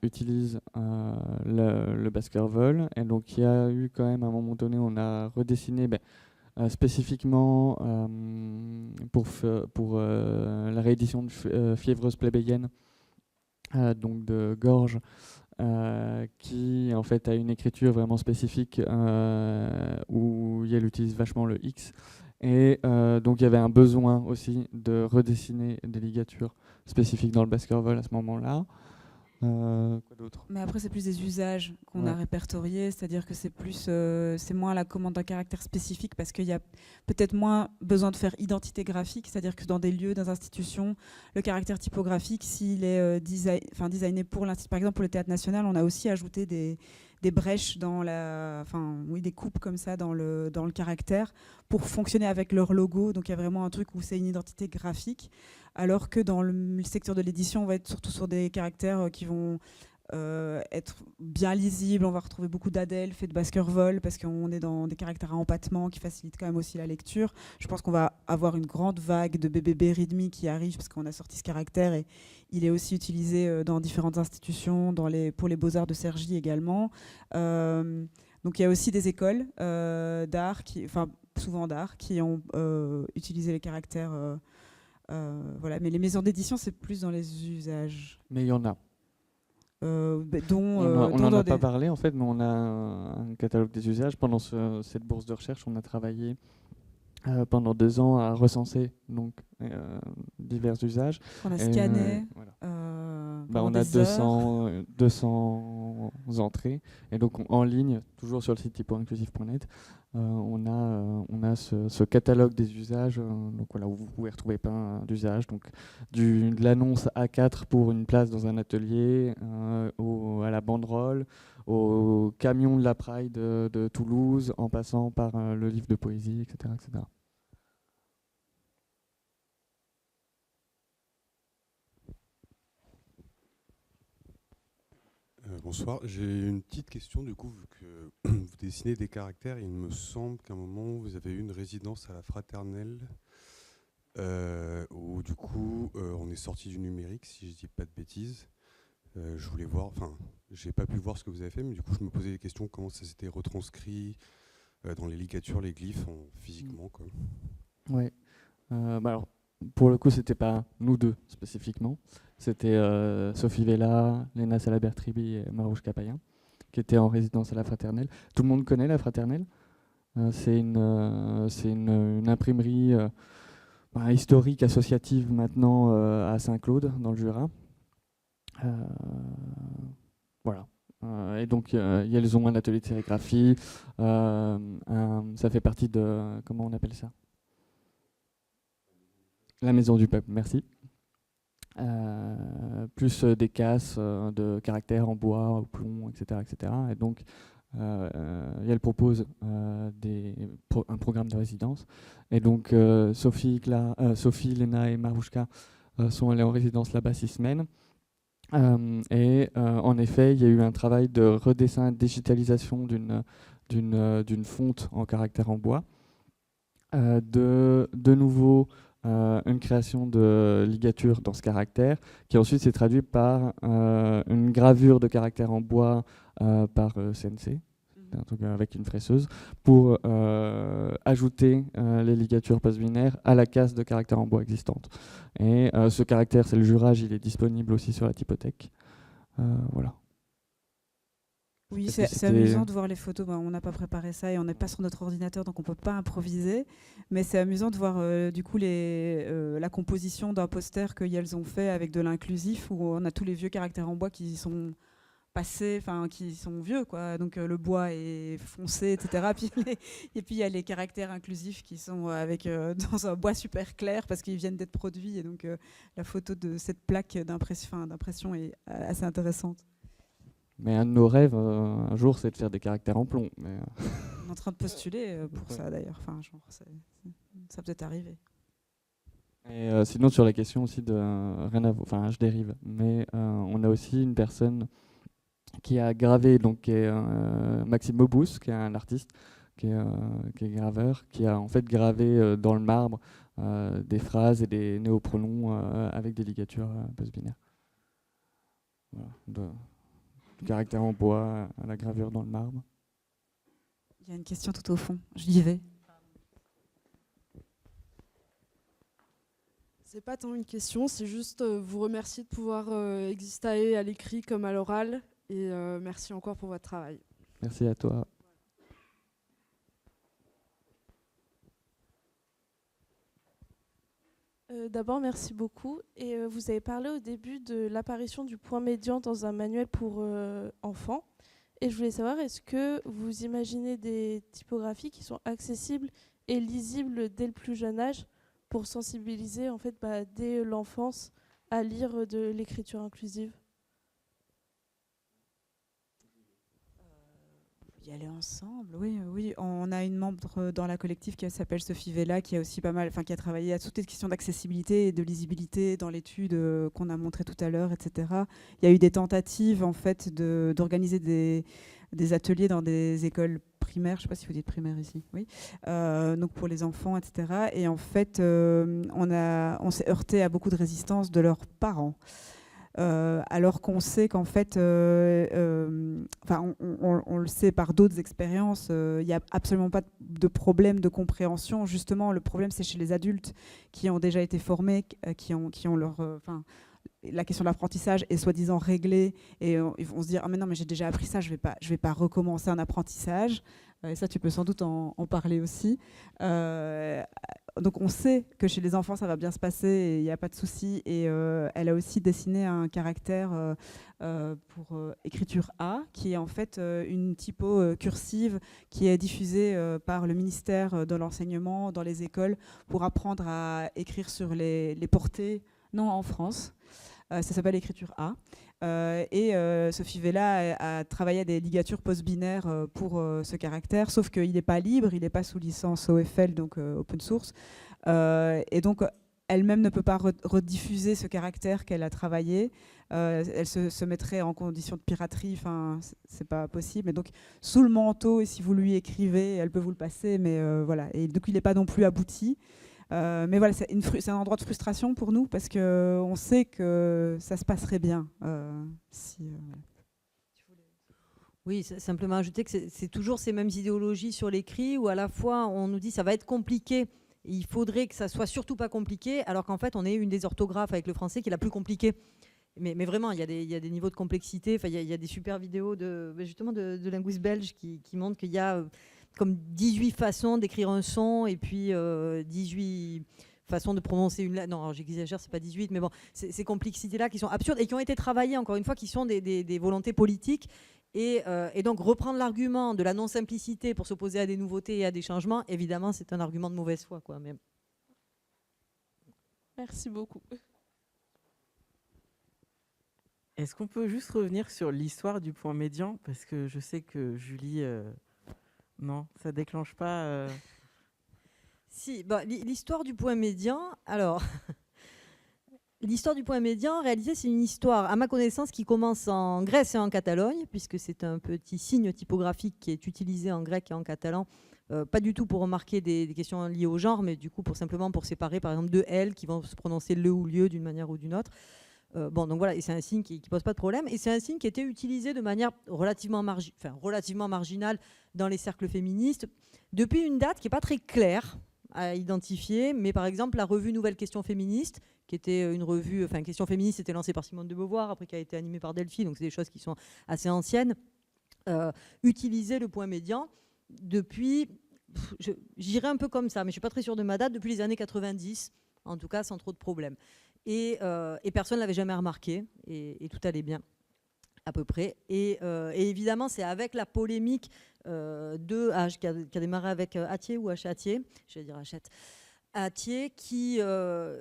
Utilise le Baskerville, et donc il y a eu quand même à un moment donné, on a redessiné spécifiquement pour la réédition de Fiévreuse plébéienne, donc de Gorge, qui en fait a une écriture vraiment spécifique où Yale utilise vachement le X. Et donc il y avait un besoin aussi de redessiner des ligatures spécifiques dans le Baskerville à ce moment-là. Quoi d'autre ? Mais après, c'est plus des usages qu'on a répertoriés, c'est-à-dire que c'est moins la commande d'un caractère spécifique parce qu'il y a peut-être moins besoin de faire identité graphique, c'est-à-dire que dans des lieux, dans des institutions, le caractère typographique, s'il est designé pour l'institut, par exemple pour le Théâtre National, on a aussi ajouté des brèches des coupes comme ça dans le caractère pour fonctionner avec leur logo. Donc il y a vraiment un truc où c'est une identité graphique. Alors que dans le secteur de l'édition, on va être surtout sur des caractères qui vont être bien lisibles. On va retrouver beaucoup d'adelphes et de Baskerville parce qu'on est dans des caractères à empattement qui facilitent quand même aussi la lecture. Je pense qu'on va avoir une grande vague de BBB Readme qui arrive parce qu'on a sorti ce caractère et il est aussi utilisé dans différentes institutions, pour les Beaux-Arts de Cergy également. Donc il y a aussi des écoles d'art, souvent d'art, qui ont utilisé les caractères. Voilà. Mais les maisons d'édition, c'est plus dans les usages. Mais il y en a. On n'en a pas parlé en fait, mais on a un catalogue des usages. Pendant cette bourse de recherche, on a travaillé pendant 2 ans à recenser donc, divers usages. On a scanné. On a 200 entrées. Et donc en ligne, toujours sur le site typoinclusif.net, on a ce catalogue des usages. Donc voilà, où vous pouvez retrouver plein d'usages. Donc de l'annonce A4 pour une place dans un atelier, à la banderole, au camion de la Pride de Toulouse, en passant par le livre de poésie, etc. etc. Bonsoir, j'ai une petite question du coup, vu que vous dessinez des caractères, il me semble qu'à un moment vous avez eu une résidence à la Fraternelle où du coup on est sorti du numérique, si je dis pas de bêtises. Je voulais voir, j'ai pas pu voir ce que vous avez fait, mais du coup je me posais des questions, comment ça s'était retranscrit dans les ligatures, les glyphes, physiquement quoi. Ouais. Alors, pour le coup, c'était pas nous deux spécifiquement. C'était Sophie Vella, Léna Salabertribi et Marouche Capayen, qui étaient en résidence à la Fraternelle. Tout le monde connaît la Fraternelle. C'est une imprimerie historique, associative maintenant à Saint-Claude, dans le Jura. Voilà. Et donc, ils ont un atelier de sérigraphie. Ça fait partie de... Comment on appelle ça ? La Maison du Peuple, merci. Plus des casses de caractères en bois, au plomb, etc. etc. Et donc, elle propose un programme de résidence. Et donc, Sophie, Léna et Marouchka sont allées en résidence là-bas 6 semaines. En effet, il y a eu un travail de redessin, digitalisation d'une fonte en caractère en bois. De nouveau, une création de ligature dans ce caractère, qui ensuite s'est traduit par une gravure de caractère en bois par CNC, un truc avec une fresseuse, pour ajouter les ligatures post-binaires à la casse de caractère en bois existante. Et ce caractère, c'est le Jurage, il est disponible aussi sur la typothèque. Voilà. Oui, c'est amusant de voir les photos. On n'a pas préparé ça et on n'est pas sur notre ordinateur, donc on ne peut pas improviser. Mais c'est amusant de voir du coup la composition d'un poster qu'elles ont fait avec de l'inclusif, où on a tous les vieux caractères en bois qui sont passés, qui sont vieux, quoi. Donc le bois est foncé, etc. Et puis il y a les caractères inclusifs qui sont dans un bois super clair parce qu'ils viennent d'être produits. Et donc la photo de cette plaque d'impression est assez intéressante. Mais un de nos rêves, un jour, c'est de faire des caractères en plomb. Mais on est en train de postuler pour ça, d'ailleurs. Ça peut-être arriver. Et sinon, sur la question aussi de... je dérive. Mais on a aussi une personne qui a gravé, donc qui est Maxime Mobous, qui est un artiste, qui est graveur, qui a en fait gravé dans le marbre des phrases et des néopronoms avec des ligatures post-binaires. Voilà. Du caractère en bois à la gravure dans le marbre. Il y a une question tout au fond. J'y vais. C'est pas tant une question, c'est juste vous remercier de pouvoir exister à l'écrit comme à l'oral Et merci encore pour votre travail. Merci à toi. D'abord, merci beaucoup. Et vous avez parlé au début de l'apparition du point médian dans un manuel pour enfants. Et je voulais savoir, est-ce que vous imaginez des typographies qui sont accessibles et lisibles dès le plus jeune âge pour sensibiliser en fait, dès l'enfance à lire de l'écriture inclusive? Y aller ensemble, oui, oui. On a une membre dans la collective qui s'appelle Sophie Vella, qui a aussi qui a travaillé à toutes les questions d'accessibilité et de lisibilité dans l'étude qu'on a montrée tout à l'heure, etc. Il y a eu des tentatives en fait d'organiser des ateliers dans des écoles primaires, je ne sais pas si vous dites primaire ici, oui, donc pour les enfants, etc. Et en fait, on s'est heurté à beaucoup de résistance de leurs parents. Alors qu'on sait qu'en fait, on le sait par d'autres expériences, il n'y a absolument pas de problème de compréhension. Justement, le problème, c'est chez les adultes qui ont déjà été formés, qui ont leur... la question de l'apprentissage est soi-disant réglée et ils vont se dire « Ah mais non, mais j'ai déjà appris ça, je vais pas recommencer un apprentissage ». Et ça, tu peux sans doute en parler aussi. Donc on sait que chez les enfants, ça va bien se passer, il n'y a pas de souci. Et elle a aussi dessiné un caractère pour écriture A, qui est en fait une typo cursive qui est diffusée par le ministère de l'enseignement dans les écoles pour apprendre à écrire sur les portées, non en France. Ça s'appelle écriture A. Sophie Vella a travaillé à des ligatures post-binaires pour ce caractère, sauf qu'il n'est pas libre, il n'est pas sous licence OFL, donc open source. Et donc, elle-même ne peut pas rediffuser ce caractère qu'elle a travaillé. Elle se mettrait en condition de piraterie, enfin, c'est pas possible. Et donc, sous le manteau, et si vous lui écrivez, elle peut vous le passer, mais voilà. Et donc, il n'est pas non plus abouti. Mais voilà, c'est un endroit de frustration pour nous parce qu'on sait que ça se passerait bien. Oui, simplement ajouter que c'est toujours ces mêmes idéologies sur l'écrit où à la fois on nous dit ça va être compliqué, il faudrait que ça soit surtout pas compliqué, alors qu'en fait on est une des orthographes avec le français qui est la plus compliquée. Mais vraiment, il y a des niveaux de complexité. Enfin, il y a des super vidéos justement de linguistes belges qui montrent qu'il y a comme 18 façons d'écrire un son et puis 18 façons de prononcer une lettre. Non, j'exagère, c'est pas 18, mais bon, ces complexités-là qui sont absurdes et qui ont été travaillées, encore une fois, qui sont des volontés politiques. Et donc, reprendre l'argument de la non-simplicité pour s'opposer à des nouveautés et à des changements, évidemment, c'est un argument de mauvaise foi, quoi. Mais... Merci beaucoup. Est-ce qu'on peut juste revenir sur l'histoire du point médian? Parce que je sais que Julie... Non, ça déclenche pas... Si, l'histoire du point médian, alors... L'histoire du point médian, en réalité, c'est une histoire, à ma connaissance, qui commence en Grèce et en Catalogne, puisque c'est un petit signe typographique qui est utilisé en grec et en catalan, pas du tout pour remarquer des questions liées au genre, mais du coup simplement pour séparer, par exemple, deux L qui vont se prononcer le ou lieu d'une manière ou d'une autre. Donc voilà, et c'est un signe qui pose pas de problème, et c'est un signe qui était utilisé de manière relativement marginale dans les cercles féministes depuis une date qui n'est pas très claire à identifier, mais par exemple la revue Nouvelle Question Féministe, qui était une revue, Question Féministe était lancée par Simone de Beauvoir, après qui a été animée par Delphi, donc c'est des choses qui sont assez anciennes, utilisait le point médian depuis, j'irais un peu comme ça, mais je ne suis pas très sûre de ma date, depuis les années 90, en tout cas sans trop de problèmes. Et personne ne l'avait jamais remarqué, et tout allait bien, à peu près. Et évidemment, c'est avec la polémique qui a démarré avec Hatier ou Hatier, je vais dire Hachette, Hatier, qui... je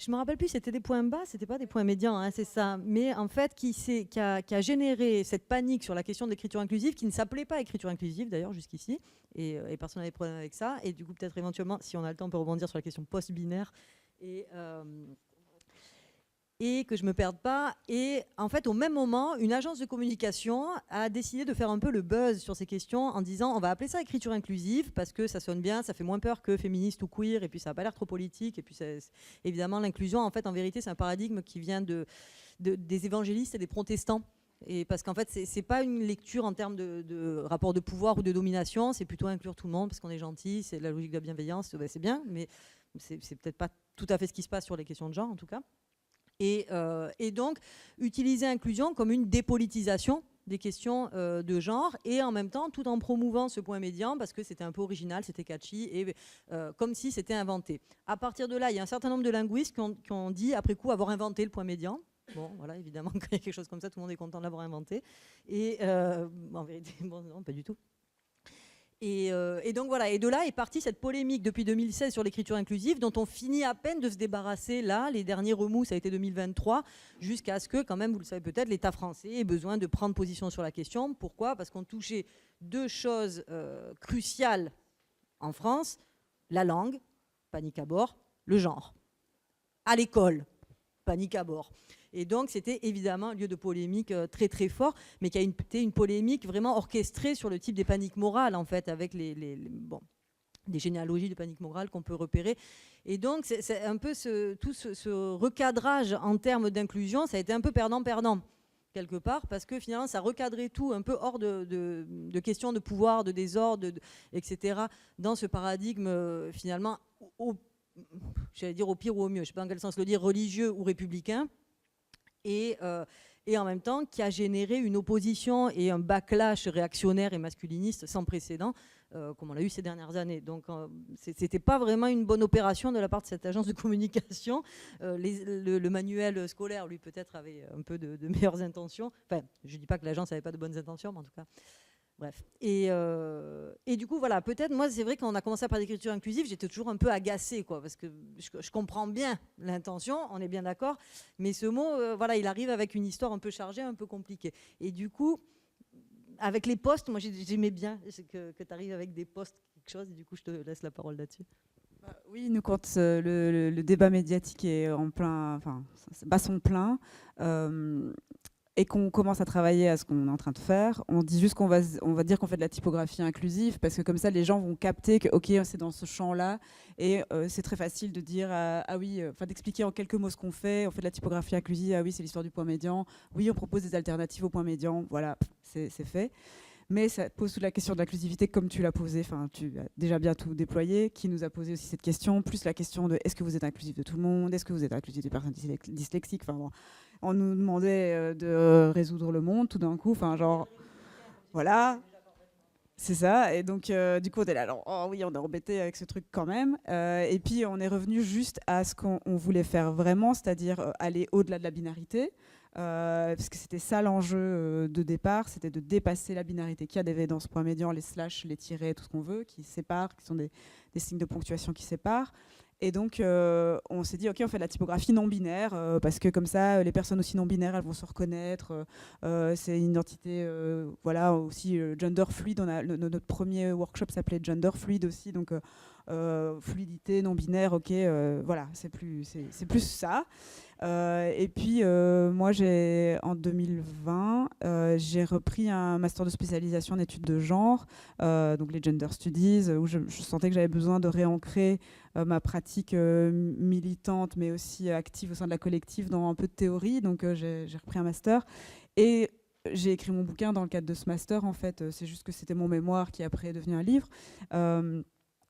ne me rappelle plus, c'était des points bas, c'était pas des points médians, hein, c'est ça. Mais en fait, qui a généré cette panique sur la question de l'écriture inclusive, qui ne s'appelait pas écriture inclusive d'ailleurs jusqu'ici, et personne n'avait de problème avec ça. Et du coup, peut-être éventuellement, si on a le temps, on peut rebondir sur la question post-binaire. Et que je ne me perde pas. Et en fait, au même moment, une agence de communication a décidé de faire un peu le buzz sur ces questions en disant on va appeler ça écriture inclusive parce que ça sonne bien, ça fait moins peur que féministe ou queer, et puis ça n'a pas l'air trop politique. Et puis évidemment, l'inclusion, en fait, en vérité, c'est un paradigme qui vient des évangélistes et des protestants. Et parce qu'en fait, c'est pas une lecture en termes de rapport de pouvoir ou de domination, c'est plutôt inclure tout le monde parce qu'on est gentil, c'est la logique de la bienveillance, c'est bien, mais c'est peut-être pas tout à fait ce qui se passe sur les questions de genre, en tout cas. Et donc, utiliser inclusion comme une dépolitisation des questions de genre, et en même temps, tout en promouvant ce point médian, parce que c'était un peu original, c'était catchy, et comme si c'était inventé. À partir de là, il y a un certain nombre de linguistes qui ont dit, après coup, avoir inventé le point médian. Bon, voilà, évidemment, quand il y a quelque chose comme ça, tout le monde est content de l'avoir inventé. Et en vérité, bon, non, pas du tout. Et donc voilà, et de là est partie cette polémique depuis 2016 sur l'écriture inclusive, dont on finit à peine de se débarrasser là. Les derniers remous, ça a été 2023, jusqu'à ce que, quand même, vous le savez peut-être, l'État français ait besoin de prendre position sur la question. Pourquoi ? Parce qu'on touchait deux choses cruciales en France, la langue, panique à bord, le genre. À l'école, panique à bord. Et donc, c'était évidemment un lieu de polémique très, très fort, mais qui a été une polémique vraiment orchestrée sur le type des paniques morales, en fait, avec des généalogies de panique morale qu'on peut repérer. Et donc, c'est un peu tout ce recadrage en termes d'inclusion, ça a été un peu perdant-perdant, quelque part, parce que finalement, ça recadrait tout un peu hors de questions de pouvoir, de désordre, etc., dans ce paradigme, finalement, j'allais dire au pire ou au mieux, je ne sais pas dans quel sens le dire, religieux ou républicain. Et en même temps qui a généré une opposition et un backlash réactionnaire et masculiniste sans précédent, comme on l'a eu ces dernières années. Donc c'était pas vraiment une bonne opération de la part de cette agence de communication. Le manuel scolaire, lui, peut-être avait un peu de meilleures intentions. Enfin, je dis pas que l'agence avait pas de bonnes intentions, mais en tout cas... Bref. Et du coup, voilà, peut-être, moi, c'est vrai, quand on a commencé à parler d'écriture inclusive, j'étais toujours un peu agacée, quoi, parce que je comprends bien l'intention, on est bien d'accord, mais ce mot, voilà, il arrive avec une histoire un peu chargée, un peu compliquée. Et du coup, avec les postes, moi, j'aimais bien que tu arrives avec des postes, quelque chose, et du coup, je te laisse la parole là-dessus. Oui, nous, quand le débat médiatique est en plein, enfin, bat son plein, et qu'on commence à travailler à ce qu'on est en train de faire, on dit juste qu'on va dire qu'on fait de la typographie inclusive, parce que comme ça, les gens vont capter que, ok, c'est dans ce champ-là, et c'est très facile de dire, ah oui, d'expliquer en quelques mots ce qu'on fait. On fait de la typographie inclusive, ah oui, c'est l'histoire du point médian, oui, on propose des alternatives au point médian, voilà, c'est fait. Mais ça pose toute la question de l'inclusivité comme tu l'as posée, enfin tu as déjà bien tout déployé, qui nous a posé aussi cette question, plus la question de est-ce que vous êtes inclusif de tout le monde, est-ce que vous êtes inclusif des personnes dyslexiques, enfin bon, on nous demandait de résoudre le monde tout d'un coup, enfin genre, voilà, c'est ça, et donc du coup on est là, alors oh oui on est embêté avec ce truc quand même, et puis on est revenu juste à ce qu'on voulait faire vraiment, c'est-à-dire aller au-delà de la binarité. Parce que c'était ça l'enjeu de départ, c'était de dépasser la binarité qu'il y avait dans ce point médian, les slash, les tirets, tout ce qu'on veut, qui séparent, qui sont des signes de ponctuation qui séparent. Et donc, on s'est dit, OK, on fait de la typographie non-binaire, parce que comme ça, les personnes aussi non-binaires, elles vont se reconnaître. C'est une identité, voilà, aussi gender fluide. Notre premier workshop s'appelait gender fluide aussi, donc fluidité, non-binaire, OK, voilà, c'est plus ça. Et puis, moi, en 2020, j'ai repris un master de spécialisation en études de genre, donc les gender studies, où je sentais que j'avais besoin de réancrer ma pratique militante, mais aussi active au sein de la collective dans un peu de théorie. Donc, j'ai repris un master. Et j'ai écrit mon bouquin dans le cadre de ce master, en fait. C'est juste que c'était mon mémoire qui après est devenu un livre.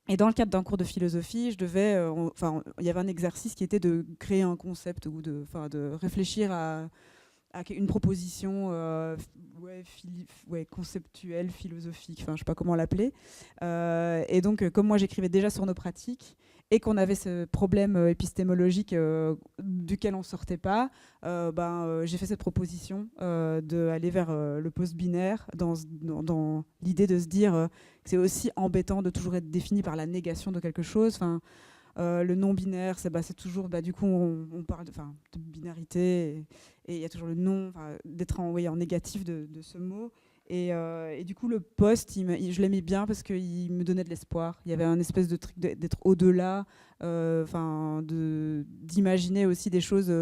Et dans le cadre d'un cours de philosophie, il y avait un exercice qui était de créer un concept ou de réfléchir à une proposition conceptuelle, philosophique, je ne sais pas comment l'appeler. Et donc, comme moi, j'écrivais déjà sur nos pratiques et qu'on avait ce problème épistémologique duquel on ne sortait pas, j'ai fait cette proposition d'aller vers le post-binaire dans l'idée de se dire que c'est aussi embêtant de toujours être défini par la négation de quelque chose. Le non-binaire, c'est toujours, du coup, on parle de binarité, et il y a toujours le non, d'être en négatif de ce mot. Et du coup, le post, je l'aimais bien parce qu'il me donnait de l'espoir. Il y avait un espèce de truc d'être au-delà, d'imaginer aussi des choses.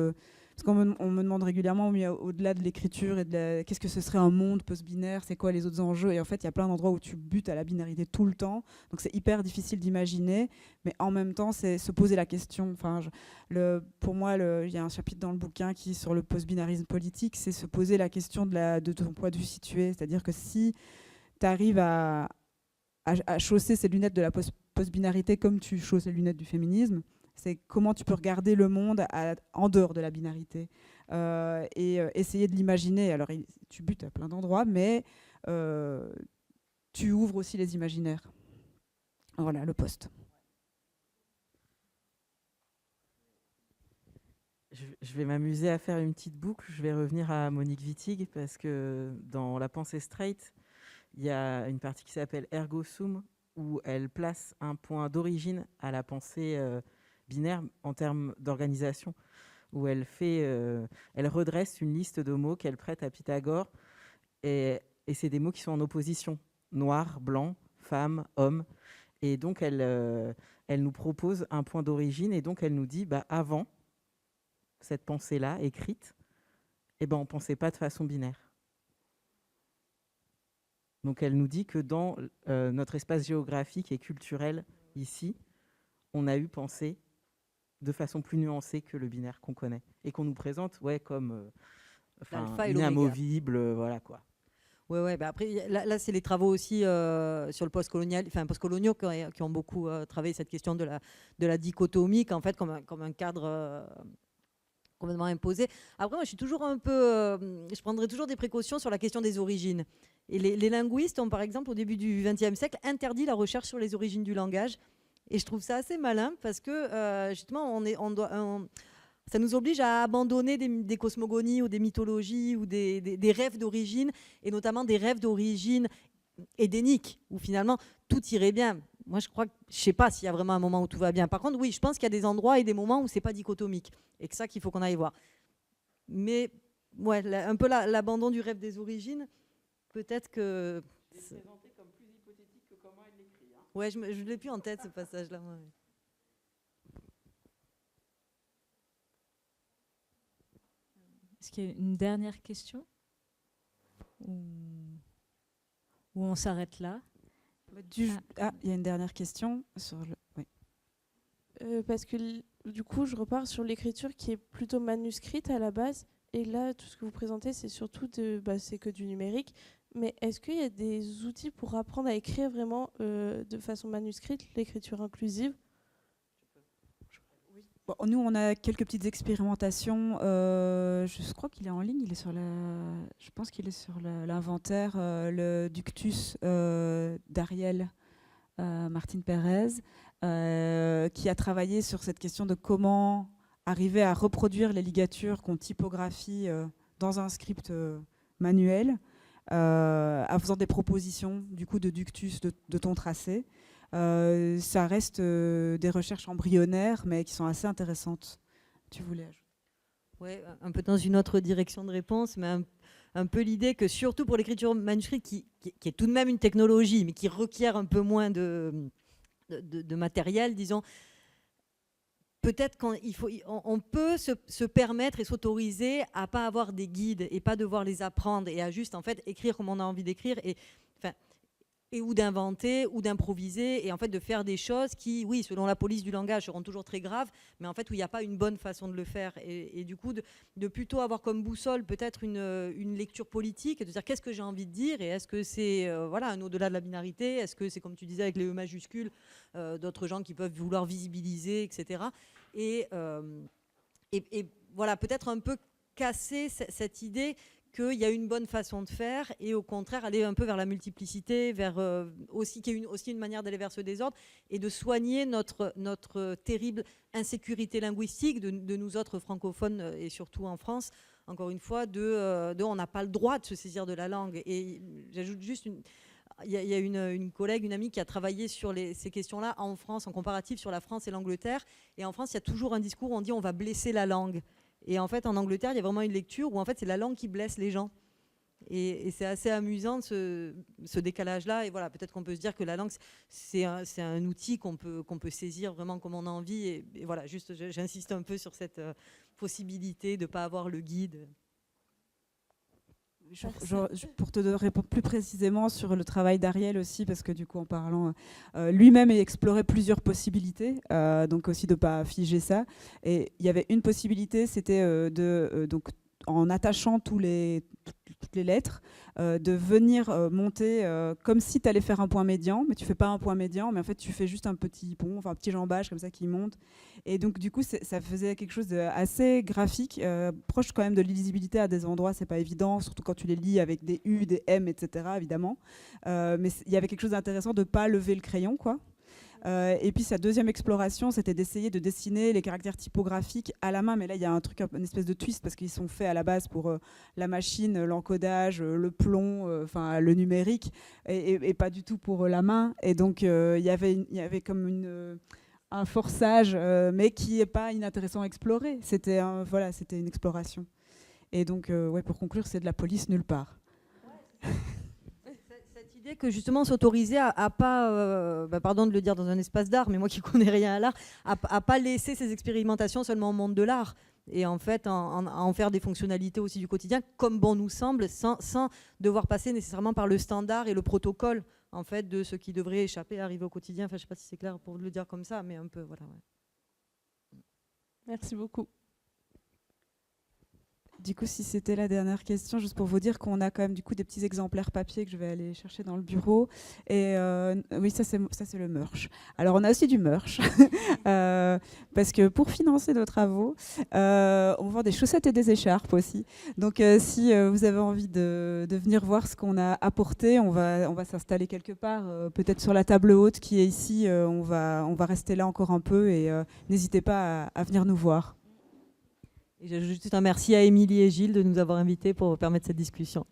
Parce qu'on me demande régulièrement, mais au-delà de l'écriture et qu'est-ce que ce serait un monde post-binaire, c'est quoi les autres enjeux? Et en fait, il y a plein d'endroits où tu butes à la binarité tout le temps. Donc c'est hyper difficile d'imaginer, mais en même temps, c'est se poser la question. Pour moi, il y a un chapitre dans le bouquin qui est sur le post-binarisme politique, c'est se poser la question de ton point de vue situé. C'est-à-dire que si tu arrives à chausser ces lunettes de la post-binarité comme tu chausses les lunettes du féminisme, C'est comment tu peux regarder le monde en dehors de la binarité et essayer de l'imaginer. Alors, tu butes à plein d'endroits, mais tu ouvres aussi les imaginaires. Voilà, le poste. Je vais m'amuser à faire une petite boucle. Je vais revenir à Monique Wittig parce que dans La pensée straight, il y a une partie qui s'appelle Ergo Sum où elle place un point d'origine à la pensée binaire en termes d'organisation, où elle redresse une liste de mots qu'elle prête à Pythagore et c'est des mots qui sont en opposition, noir, blanc, femme, homme. Et donc elle nous propose un point d'origine et donc elle nous dit avant cette pensée-là écrite, on ne pensait pas de façon binaire. Donc elle nous dit que dans notre espace géographique et culturel ici, on a eu pensé de façon plus nuancée que le binaire qu'on connaît et qu'on nous présente comme inamovible, voilà quoi. Ouais, après, là c'est les travaux aussi sur le post-coloniaux qui ont beaucoup travaillé cette question de la dichotomie, en fait, comme un cadre complètement imposé. Après, moi, je suis toujours je prendrai toujours des précautions sur la question des origines. Et les linguistes ont, par exemple, au début du XXe siècle, interdit la recherche sur les origines du langage. Et je trouve ça assez malin parce que, justement, ça nous oblige à abandonner des cosmogonies ou des mythologies ou des rêves d'origine, et notamment des rêves d'origine édénique, où finalement tout irait bien. Moi, je sais pas s'il y a vraiment un moment où tout va bien. Par contre, oui, je pense qu'il y a des endroits et des moments où c'est pas dichotomique, et que ça qu'il faut qu'on aille voir. Mais ouais, un peu l'abandon du rêve des origines, peut-être que... C'est présenté comme plus hypothétique que comment elle l'écrit. Hein. Ouais, je ne l'ai plus en tête, ce passage-là. Ouais. Est-ce qu'il y a une dernière question ou on s'arrête là? Il y a une dernière question sur le... Oui. Parce que du coup, je repars sur l'écriture qui est plutôt manuscrite à la base. Et là, tout ce que vous présentez, c'est surtout c'est que du numérique. Mais est-ce qu'il y a des outils pour apprendre à écrire vraiment de façon manuscrite, l'écriture inclusive? Bon, nous, on a quelques petites expérimentations. Je crois qu'il est en ligne. Je pense qu'il est sur l'inventaire, le Ductus d'Ariel Martine Pérez, qui a travaillé sur cette question de comment arriver à reproduire les ligatures qu'on typographie dans un script manuel, en faisant des propositions du coup de Ductus de ton tracé. Ça reste des recherches embryonnaires, mais qui sont assez intéressantes. Tu voulais ajouter? Oui, un peu dans une autre direction de réponse, mais un peu l'idée que surtout pour l'écriture manuscrite, qui est tout de même une technologie, mais qui requiert un peu moins de matériel, disons, peut-être on peut se permettre et s'autoriser à ne pas avoir des guides et pas devoir les apprendre et à juste en fait écrire comme on a envie d'écrire ou d'inventer ou d'improviser et en fait de faire des choses qui, oui, selon la police du langage, seront toujours très graves, mais en fait où il n'y a pas une bonne façon de le faire et du coup de plutôt avoir comme boussole peut-être une lecture politique et de dire qu'est-ce que j'ai envie de dire et est-ce que c'est un au-delà de la binarité, est-ce que c'est comme tu disais avec les E majuscules, d'autres gens qui peuvent vouloir visibiliser, etc. Et voilà, peut-être un peu casser cette idée qu'il y a une bonne façon de faire et au contraire aller un peu vers la multiplicité, vers aussi qu'il y a aussi une manière d'aller vers ce désordre et de soigner notre terrible insécurité linguistique de nous autres francophones et surtout en France, encore une fois, on n'a pas le droit de se saisir de la langue. Et j'ajoute juste il y a une collègue, une amie qui a travaillé sur ces questions-là en France, en comparatif sur la France et l'Angleterre. Et en France, il y a toujours un discours où on dit on va blesser la langue. Et en fait, en Angleterre, il y a vraiment une lecture où en fait, c'est la langue qui blesse les gens. Et c'est assez amusant ce décalage-là. Et voilà, peut-être qu'on peut se dire que la langue, c'est un outil qu'on peut saisir vraiment comme on a envie. Et voilà, juste, j'insiste un peu sur cette possibilité de ne pas avoir le guide. Pour te répondre plus précisément sur le travail d'Ariel aussi, parce que du coup en parlant, lui-même a exploré plusieurs possibilités, donc aussi de ne pas figer ça. Et il y avait une possibilité, c'était en attachant toutes les lettres, de venir monter comme si tu allais faire un point médian, mais tu fais pas un point médian, mais en fait tu fais juste un petit pont, enfin un petit jambage comme ça qui monte. Et donc du coup ça faisait quelque chose d'assez graphique, proche quand même de l'illisibilité à des endroits, c'est pas évident, surtout quand tu les lis avec des U, des M, etc. évidemment. Mais il y avait quelque chose d'intéressant de pas lever le crayon, quoi. Et puis sa deuxième exploration, c'était d'essayer de dessiner les caractères typographiques à la main. Mais là, il y a un truc, une espèce de twist, parce qu'ils sont faits à la base pour la machine, l'encodage, le plomb, enfin le numérique, et pas du tout pour la main. Et donc, il y avait comme un forçage, mais qui n'est pas inintéressant à explorer. C'était une exploration. Et donc, pour conclure, c'est de la police nulle part. L'idée que justement s'autoriser à pas, pardon de le dire dans un espace d'art, mais moi qui connais rien à l'art, à pas laisser ces expérimentations seulement au monde de l'art, et en fait à en faire des fonctionnalités aussi du quotidien, comme bon nous semble, sans devoir passer nécessairement par le standard et le protocole en fait de ce qui devrait échapper à arriver au quotidien. Enfin, je sais pas si c'est clair pour le dire comme ça, mais un peu voilà. Ouais. Merci beaucoup. Du coup, si c'était la dernière question, juste pour vous dire qu'on a quand même du coup des petits exemplaires papier que je vais aller chercher dans le bureau. Et oui, ça c'est le merch. Alors on a aussi du merch parce que pour financer nos travaux, on vend des chaussettes et des écharpes aussi. Donc si vous avez envie de venir voir ce qu'on a apporté, on va s'installer quelque part, peut-être sur la table haute qui est ici. On va rester là encore un peu et n'hésitez pas à venir nous voir. Et j'ajoute un merci à Émilie et Gilles de nous avoir invités pour permettre cette discussion.